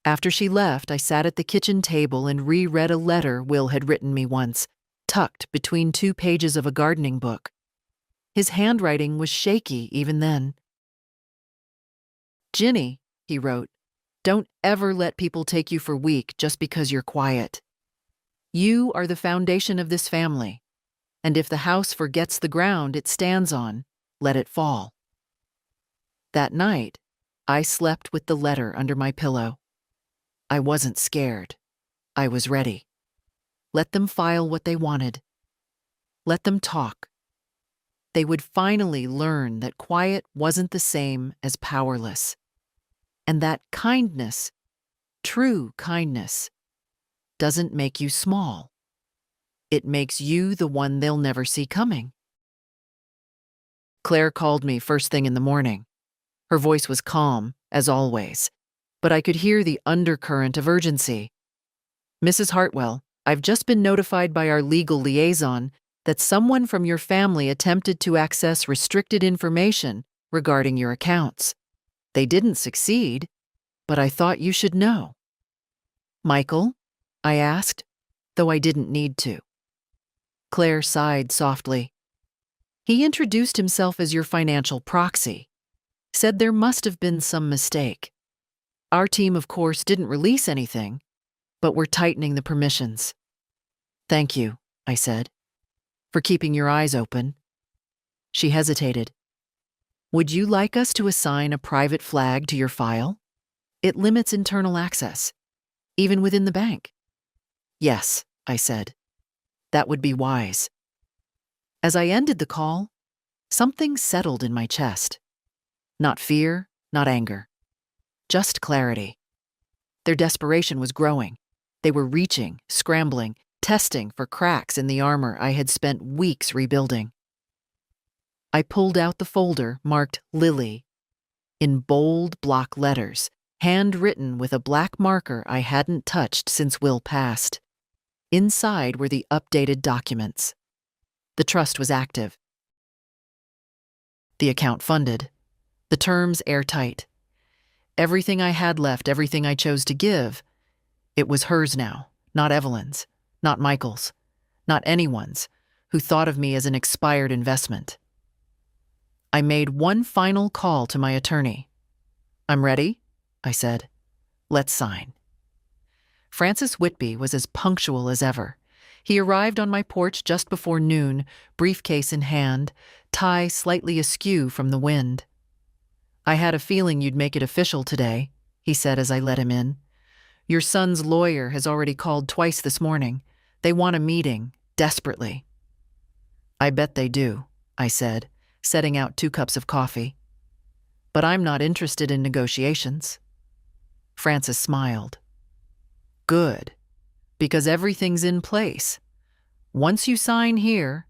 After she left, I sat at the kitchen table and reread a letter Will had written me once, tucked between 2 pages of a gardening book. His handwriting was shaky even then. "Ginny," he wrote, "don't ever let people take you for weak just because you're quiet. You are the foundation of this family, and if the house forgets the ground it stands on, let it fall." That night, I slept with the letter under my pillow. I wasn't scared. I was ready. Let them file what they wanted. Let them talk. They would finally learn that quiet wasn't the same as powerless, and that kindness, true kindness, doesn't make you small. It makes you the one they'll never see coming. Claire called me first thing in the morning. Her voice was calm, as always, but I could hear the undercurrent of urgency. "Mrs. Hartwell, I've just been notified by our legal liaison that someone from your family attempted to access restricted information regarding your accounts. They didn't succeed, but I thought you should know." "Michael?" I asked, though I didn't need to. Claire sighed softly. "He introduced himself as your financial proxy. Said there must have been some mistake. Our team, of course, didn't release anything, but we're tightening the permissions." "Thank you," I said, "for keeping your eyes open." She hesitated. "Would you like us to assign a private flag to your file? It limits internal access, even within the bank." "Yes," I said. "That would be wise." As I ended the call, something settled in my chest. Not fear, not anger. Just clarity. Their desperation was growing. They were reaching, scrambling, testing for cracks in the armor I had spent weeks rebuilding. I pulled out the folder marked Lily in bold block letters, handwritten with a black marker I hadn't touched since Will passed. Inside were the updated documents. The trust was active. The account funded. The terms airtight. Everything I had left, everything I chose to give, it was hers now, not Evelyn's, not Michael's, not anyone's who thought of me as an expired investment. I made one final call to my attorney. "I'm ready," I said. "Let's sign." Francis Whitby was as punctual as ever. He arrived on my porch just before noon, briefcase in hand, tie slightly askew from the wind. "I had a feeling you'd make it official today," he said as I let him in. "Your son's lawyer has already called twice this morning. They want a meeting, desperately." "I bet they do," I said, setting out 2 cups of coffee. "But I'm not interested in negotiations." Francis smiled. "Good, because everything's in place. Once you sign here,"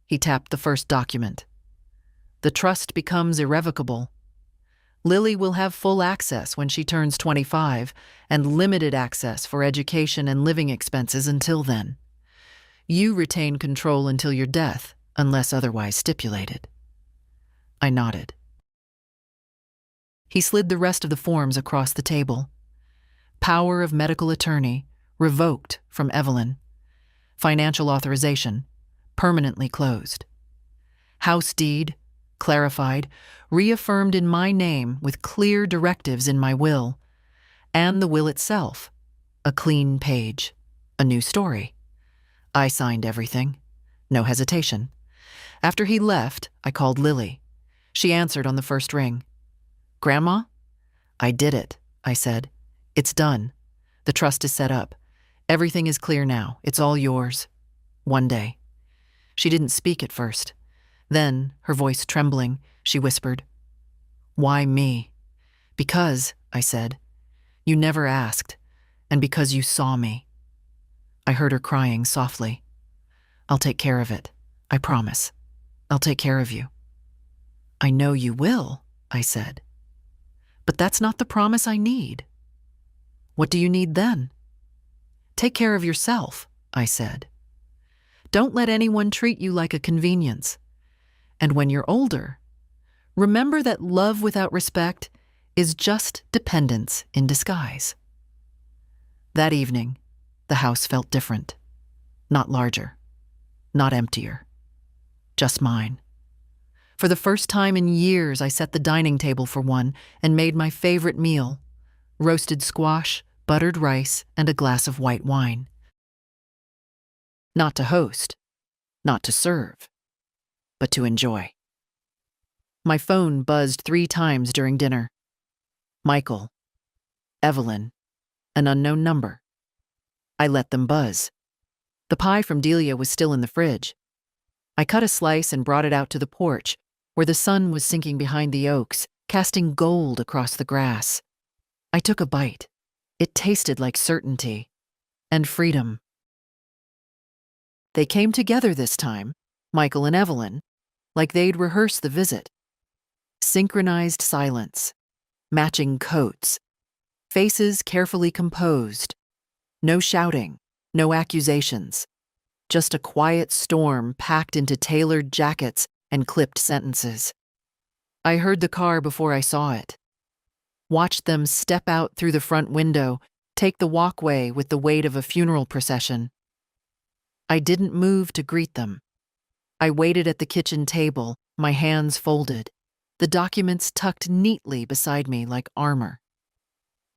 he tapped the first document, "the trust becomes irrevocable. Lily will have full access when she turns 25 and limited access for education and living expenses until then. You retain control until your death, unless otherwise stipulated." I nodded. He slid the rest of the forms across the table. Power of medical attorney, revoked from Evelyn. Financial authorization, permanently closed. House deed, clarified, reaffirmed in my name with clear directives in my will. And the will itself, a clean page, a new story. I signed everything, no hesitation. After he left, I called Lily. She answered on the first ring. "Grandma?" "I did it," I said. "It's done. The trust is set up. Everything is clear now. It's all yours. One day." She didn't speak at first. Then, her voice trembling, she whispered, "Why me?" "Because," I said, "you never asked, and because you saw me." I heard her crying softly. "I'll take care of it. I promise. I'll take care of you." "I know you will," I said. "But that's not the promise I need." "What do you need then?" "Take care of yourself," I said. "Don't let anyone treat you like a convenience. And when you're older, remember that love without respect is just dependence in disguise." That evening, the house felt different. Not larger, not emptier, just mine. For the first time in years, I set the dining table for one and made my favorite meal: roasted squash, buttered rice, and a glass of white wine. Not to host, not to serve, but to enjoy. My phone buzzed 3 times during dinner. Michael, Evelyn, an unknown number. I let them buzz. The pie from Delia was still in the fridge. I cut a slice and brought it out to the porch, where the sun was sinking behind the oaks, casting gold across the grass. I took a bite. It tasted like certainty and freedom. They came together this time, Michael and Evelyn, like they'd rehearsed the visit. Synchronized silence, matching coats, faces carefully composed. No shouting, no accusations. Just a quiet storm packed into tailored jackets and clipped sentences. I heard the car before I saw it. Watched them step out through the front window, take the walkway with the weight of a funeral procession. I didn't move to greet them. I waited at the kitchen table, my hands folded, the documents tucked neatly beside me like armor.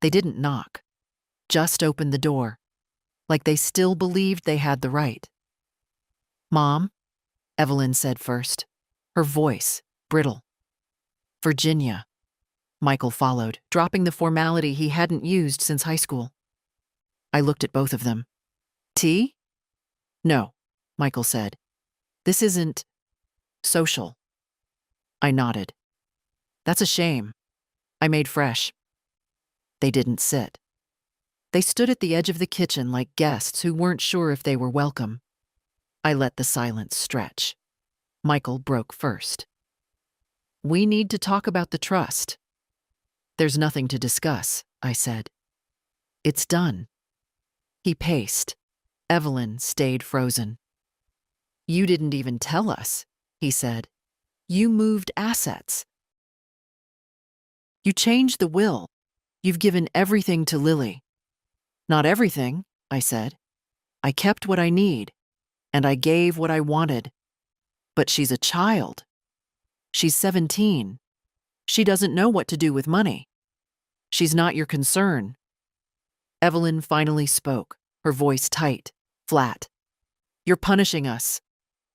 They didn't knock, just opened the door, like they still believed they had the right. "Mom," Evelyn said first, her voice brittle. "Virginia," Michael followed, dropping the formality he hadn't used since high school. I looked at both of them. "Tea?" "No," Michael said. "This isn't social." I nodded. "That's a shame. I made fresh." They didn't sit. They stood at the edge of the kitchen like guests who weren't sure if they were welcome. I let the silence stretch. Michael broke first. "We need to talk about the trust." "There's nothing to discuss," I said. "It's done." He paced. Evelyn stayed frozen. "You didn't even tell us," he said. "You moved assets. You changed the will. You've given everything to Lily." "Not everything," I said. "I kept what I need, and I gave what I wanted. But she's a child. She's 17. She doesn't know what to do with money. She's not your concern." Evelyn finally spoke, her voice tight, flat. "You're punishing us."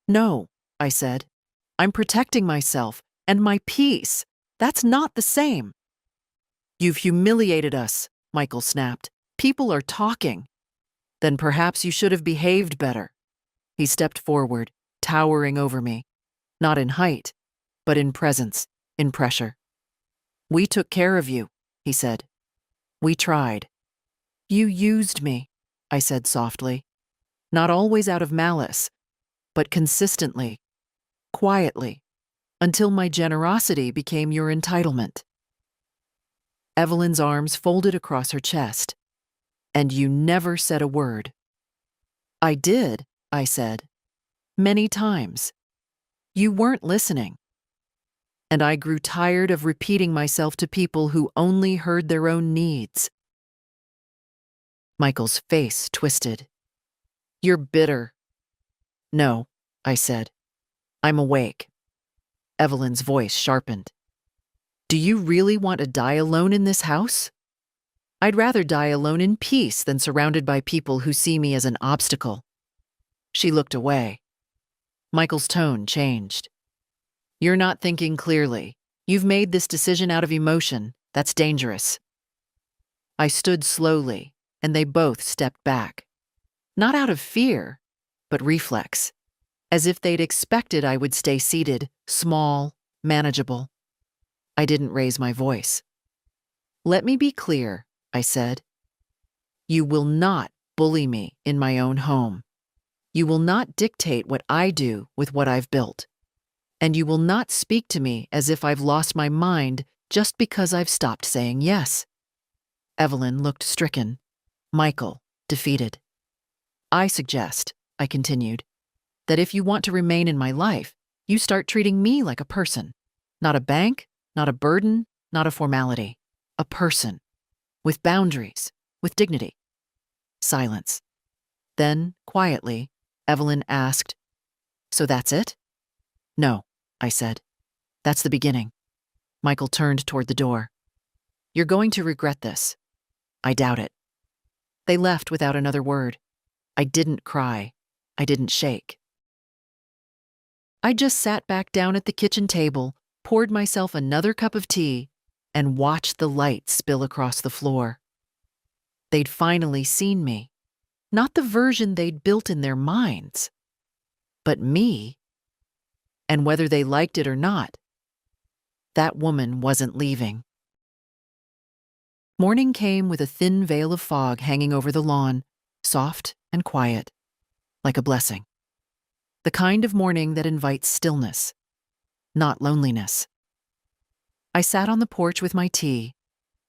"No," I said. "I'm protecting myself and my peace. That's not the same." "You've humiliated us," Michael snapped. "People are talking." "Then perhaps you should have behaved better." He stepped forward, towering over me. Not in height, but in presence, in pressure. "We took care of you," he said. "We tried." "You used me," I said softly. "Not always out of malice, but consistently, quietly, until my generosity became your entitlement." Evelyn's arms folded across her chest. "And you never said a word." "I did," I said. "Many times. You weren't listening." and I grew tired of repeating myself to people who only heard their own needs. Michael's face twisted. "You're bitter." "No," I said. "I'm awake." Evelyn's voice sharpened. "Do you really want to die alone in this house?" "I'd rather die alone in peace than surrounded by people who see me as an obstacle." She looked away. Michael's tone changed. "You're not thinking clearly. You've made this decision out of emotion. That's dangerous." I stood slowly, and they both stepped back. Not out of fear, but reflex, as if they'd expected I would stay seated, small, manageable. I didn't raise my voice. "Let me be clear," I said. "You will not bully me in my own home. You will not dictate what I do with what I've built. And you will not speak to me as if I've lost my mind just because I've stopped saying yes." Evelyn looked stricken. Michael, defeated. "I suggest," I continued, "that if you want to remain in my life, you start treating me like a person. Not a bank, not a burden, not a formality. A person. With boundaries, with dignity." Silence. Then, quietly, Evelyn asked, "So that's it?" "No," I said. "That's the beginning." Michael turned toward the door. "You're going to regret this." "I doubt it." They left without another word. I didn't cry. I didn't shake. I just sat back down at the kitchen table, poured myself another cup of tea, and watched the light spill across the floor. They'd finally seen me. Not the version they'd built in their minds, but me. And whether they liked it or not, that woman wasn't leaving. Morning came with a thin veil of fog hanging over the lawn, soft and quiet, like a blessing. The kind of morning that invites stillness, not loneliness. I sat on the porch with my tea,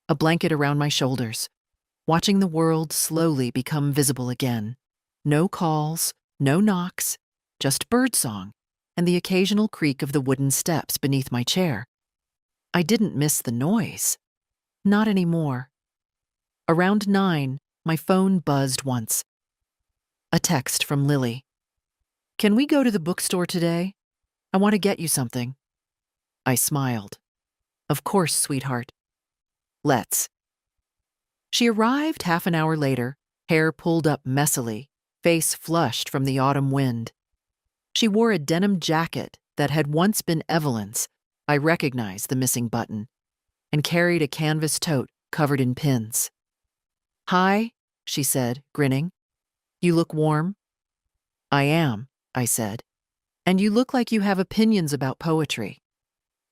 a blanket around my shoulders, watching the world slowly become visible again. No calls, no knocks, just birdsong and the occasional creak of the wooden steps beneath my chair. I didn't miss the noise. Not anymore. Around 9, my phone buzzed once. A text from Lily. "Can we go to the bookstore today? I want to get you something." I smiled. "Of course, sweetheart. Let's." She arrived half an hour later, hair pulled up messily, face flushed from the autumn wind. She wore a denim jacket that had once been Evelyn's. I recognized the missing button, and carried a canvas tote covered in pins. "Hi," she said, grinning. "You look warm." "I am," I said. "And you look like you have opinions about poetry."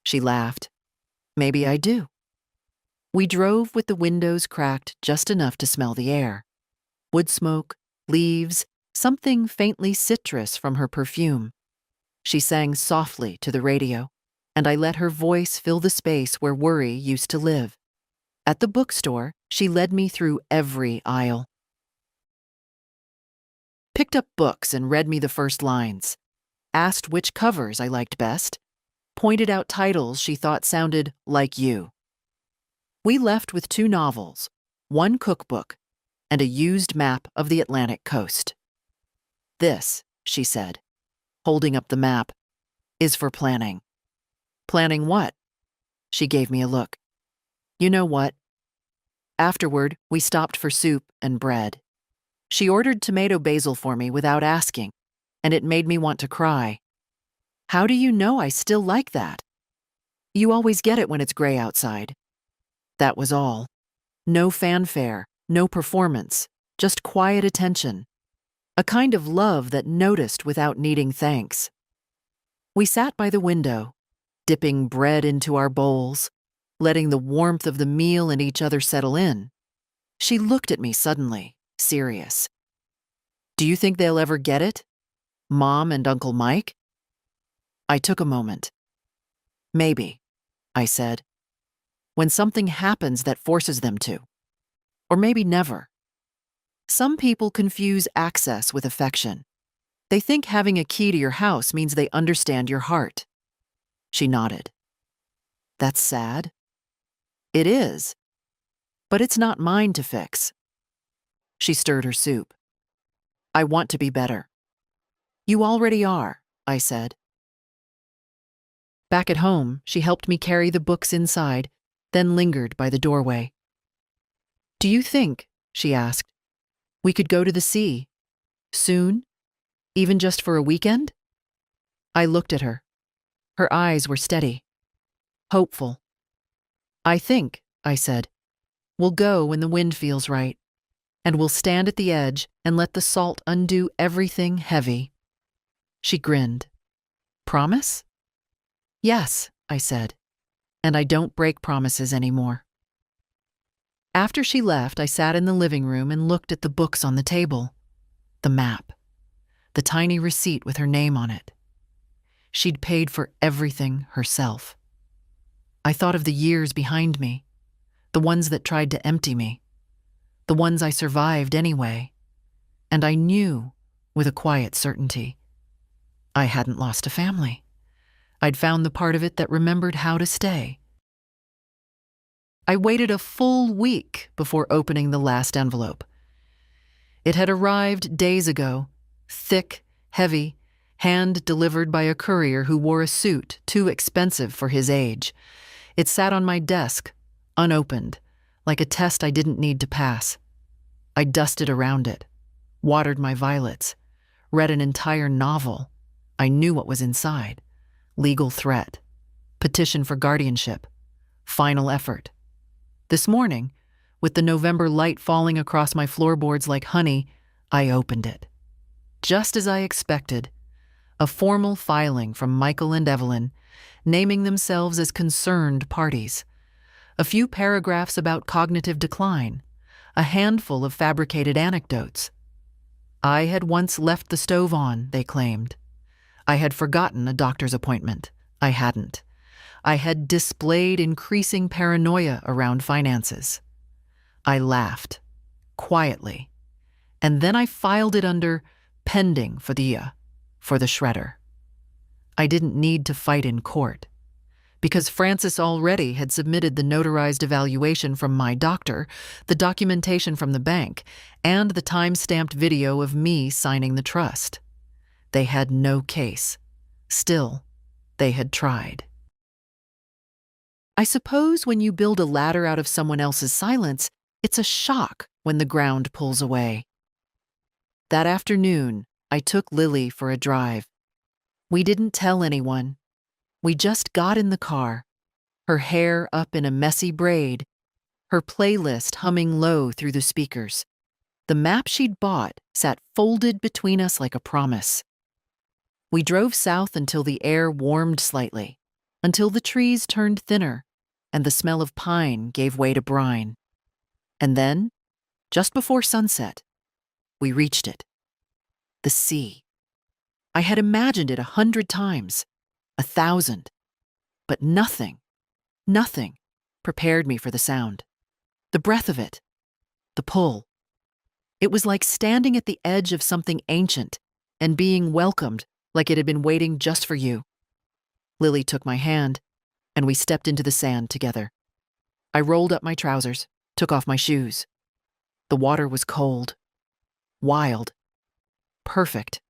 She laughed. "Maybe I do." We drove with the windows cracked just enough to smell the air. Wood smoke, leaves, something faintly citrus from her perfume. She sang softly to the radio, and I let her voice fill the space where worry used to live. At the bookstore, she led me through every aisle. Picked up books and read me the first lines. Asked which covers I liked best. Pointed out titles she thought sounded like you. We left with 2 novels, 1 cookbook, and a used map of the Atlantic coast. "This," she said, holding up the map, "is for planning." "Planning what?" She gave me a look. "You know what?" Afterward, we stopped for soup and bread. She ordered tomato basil for me without asking, and it made me want to cry. "How do you know I still like that?" "You always get it when it's gray outside." That was all. No fanfare, no performance, just quiet attention. A kind of love that noticed without needing thanks. We sat by the window, dipping bread into our bowls, letting the warmth of the meal and each other settle in. She looked at me suddenly, serious. "Do you think they'll ever get it? Mom and Uncle Mike?" I took a moment. "Maybe," I said. "When something happens that forces them to. Or maybe never. Some people confuse access with affection. They think having a key to your house means they understand your heart." She nodded. That's sad. It is, but it's not mine to fix. She stirred her soup. I want to be better. You already are, I said. Back at home, she helped me carry the books inside, then lingered by the doorway. Do you think, she asked, we could go to the sea? Soon? Even just for a weekend? I looked at her. Her eyes were steady. Hopeful. I think, I said, we'll go when the wind feels right, and we'll stand at the edge and let the salt undo everything heavy. She grinned. Promise? Yes, I said, and I don't break promises anymore. After she left, I sat in the living room and looked at the books on the table. The map. The tiny receipt with her name on it. She'd paid for everything herself. I thought of the years behind me, the ones that tried to empty me, the ones I survived anyway, and I knew, with a quiet certainty, I hadn't lost a family. I'd found the part of it that remembered how to stay. I waited a full week before opening the last envelope. It had arrived days ago, thick, heavy, hand-delivered by a courier who wore a suit too expensive for his age. It sat on my desk, unopened, like a test I didn't need to pass. I dusted around it, watered my violets, read an entire novel. I knew what was inside. Legal threat, petition for guardianship, final effort. This morning, with the November light falling across my floorboards like honey, I opened it. Just as I expected, a formal filing from Michael and Evelyn, naming themselves as concerned parties. A few paragraphs about cognitive decline, a handful of fabricated anecdotes. I had once left the stove on, they claimed. I had forgotten a doctor's appointment. I hadn't. I had displayed increasing paranoia around finances. I laughed, quietly, and then I filed it under pending for the shredder. I didn't need to fight in court, because Francis already had submitted the notarized evaluation from my doctor, the documentation from the bank, and the time-stamped video of me signing the trust. They had no case. Still, they had tried. I suppose when you build a ladder out of someone else's silence, it's a shock when the ground pulls away. That afternoon, I took Lily for a drive. We didn't tell anyone. We just got in the car, her hair up in a messy braid, her playlist humming low through the speakers. The map she'd bought sat folded between us like a promise. We drove south until the air warmed slightly, until the trees turned thinner and the smell of pine gave way to brine. And then, just before sunset, we reached it. The sea. I had imagined it 100 times, 1,000, but nothing prepared me for the sound, the breath of it, the pull. It was like standing at the edge of something ancient and being welcomed like it had been waiting just for you. Lily took my hand, and we stepped into the sand together. I rolled up my trousers, took off my shoes. The water was cold, wild, perfect.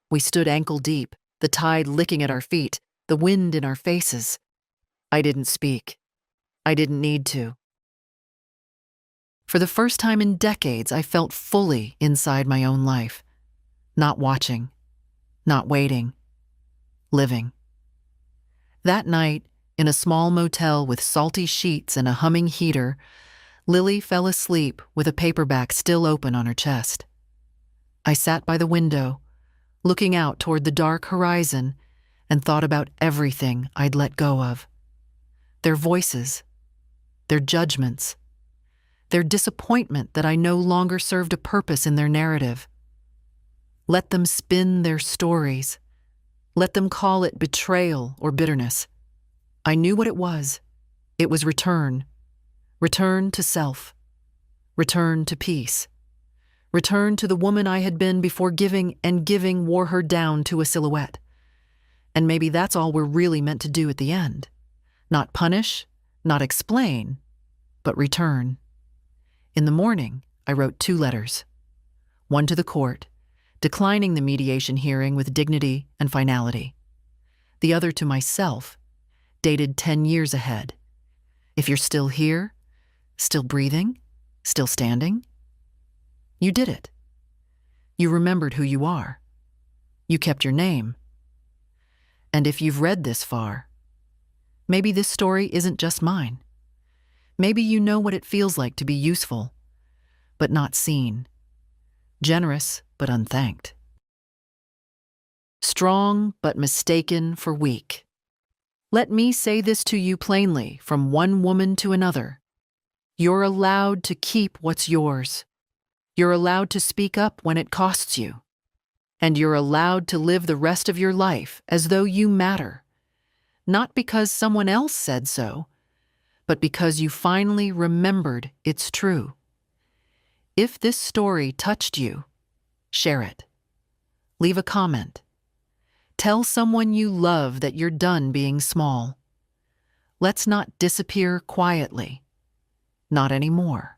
We stood ankle deep, the tide licking at our feet, the wind in our faces. I didn't speak. I didn't need to. For the first time in decades, I felt fully inside my own life. Not watching, not waiting, living. That night, in a small motel with salty sheets and a humming heater, Lily fell asleep with a paperback still open on her chest. I sat by the window, looking out toward the dark horizon, and thought about everything I'd let go of. Their voices, their judgments, their disappointment that I no longer served a purpose in their narrative. Let them spin their stories. Let them call it betrayal or bitterness. I knew what it was. It was return. Return to self. Return to peace. Return to the woman I had been before giving wore her down to a silhouette. And maybe that's all we're really meant to do at the end. Not punish, not explain, but return. In the morning, I wrote 2 letters. One to the court, declining the mediation hearing with dignity and finality. The other to myself, dated 10 years ahead. If you're still here, still breathing, still standing, you did it. You remembered who you are. You kept your name. And if you've read this far, maybe this story isn't just mine. Maybe you know what it feels like to be useful, but not seen. Generous, but unthanked. Strong, but mistaken for weak. Let me say this to you plainly, from one woman to another. You're allowed to keep what's yours. You're allowed to speak up when it costs you. And you're allowed to live the rest of your life as though you matter. Not because someone else said so, but because you finally remembered it's true. If this story touched you, share it. Leave a comment. Tell someone you love that you're done being small. Let's not disappear quietly. Not anymore.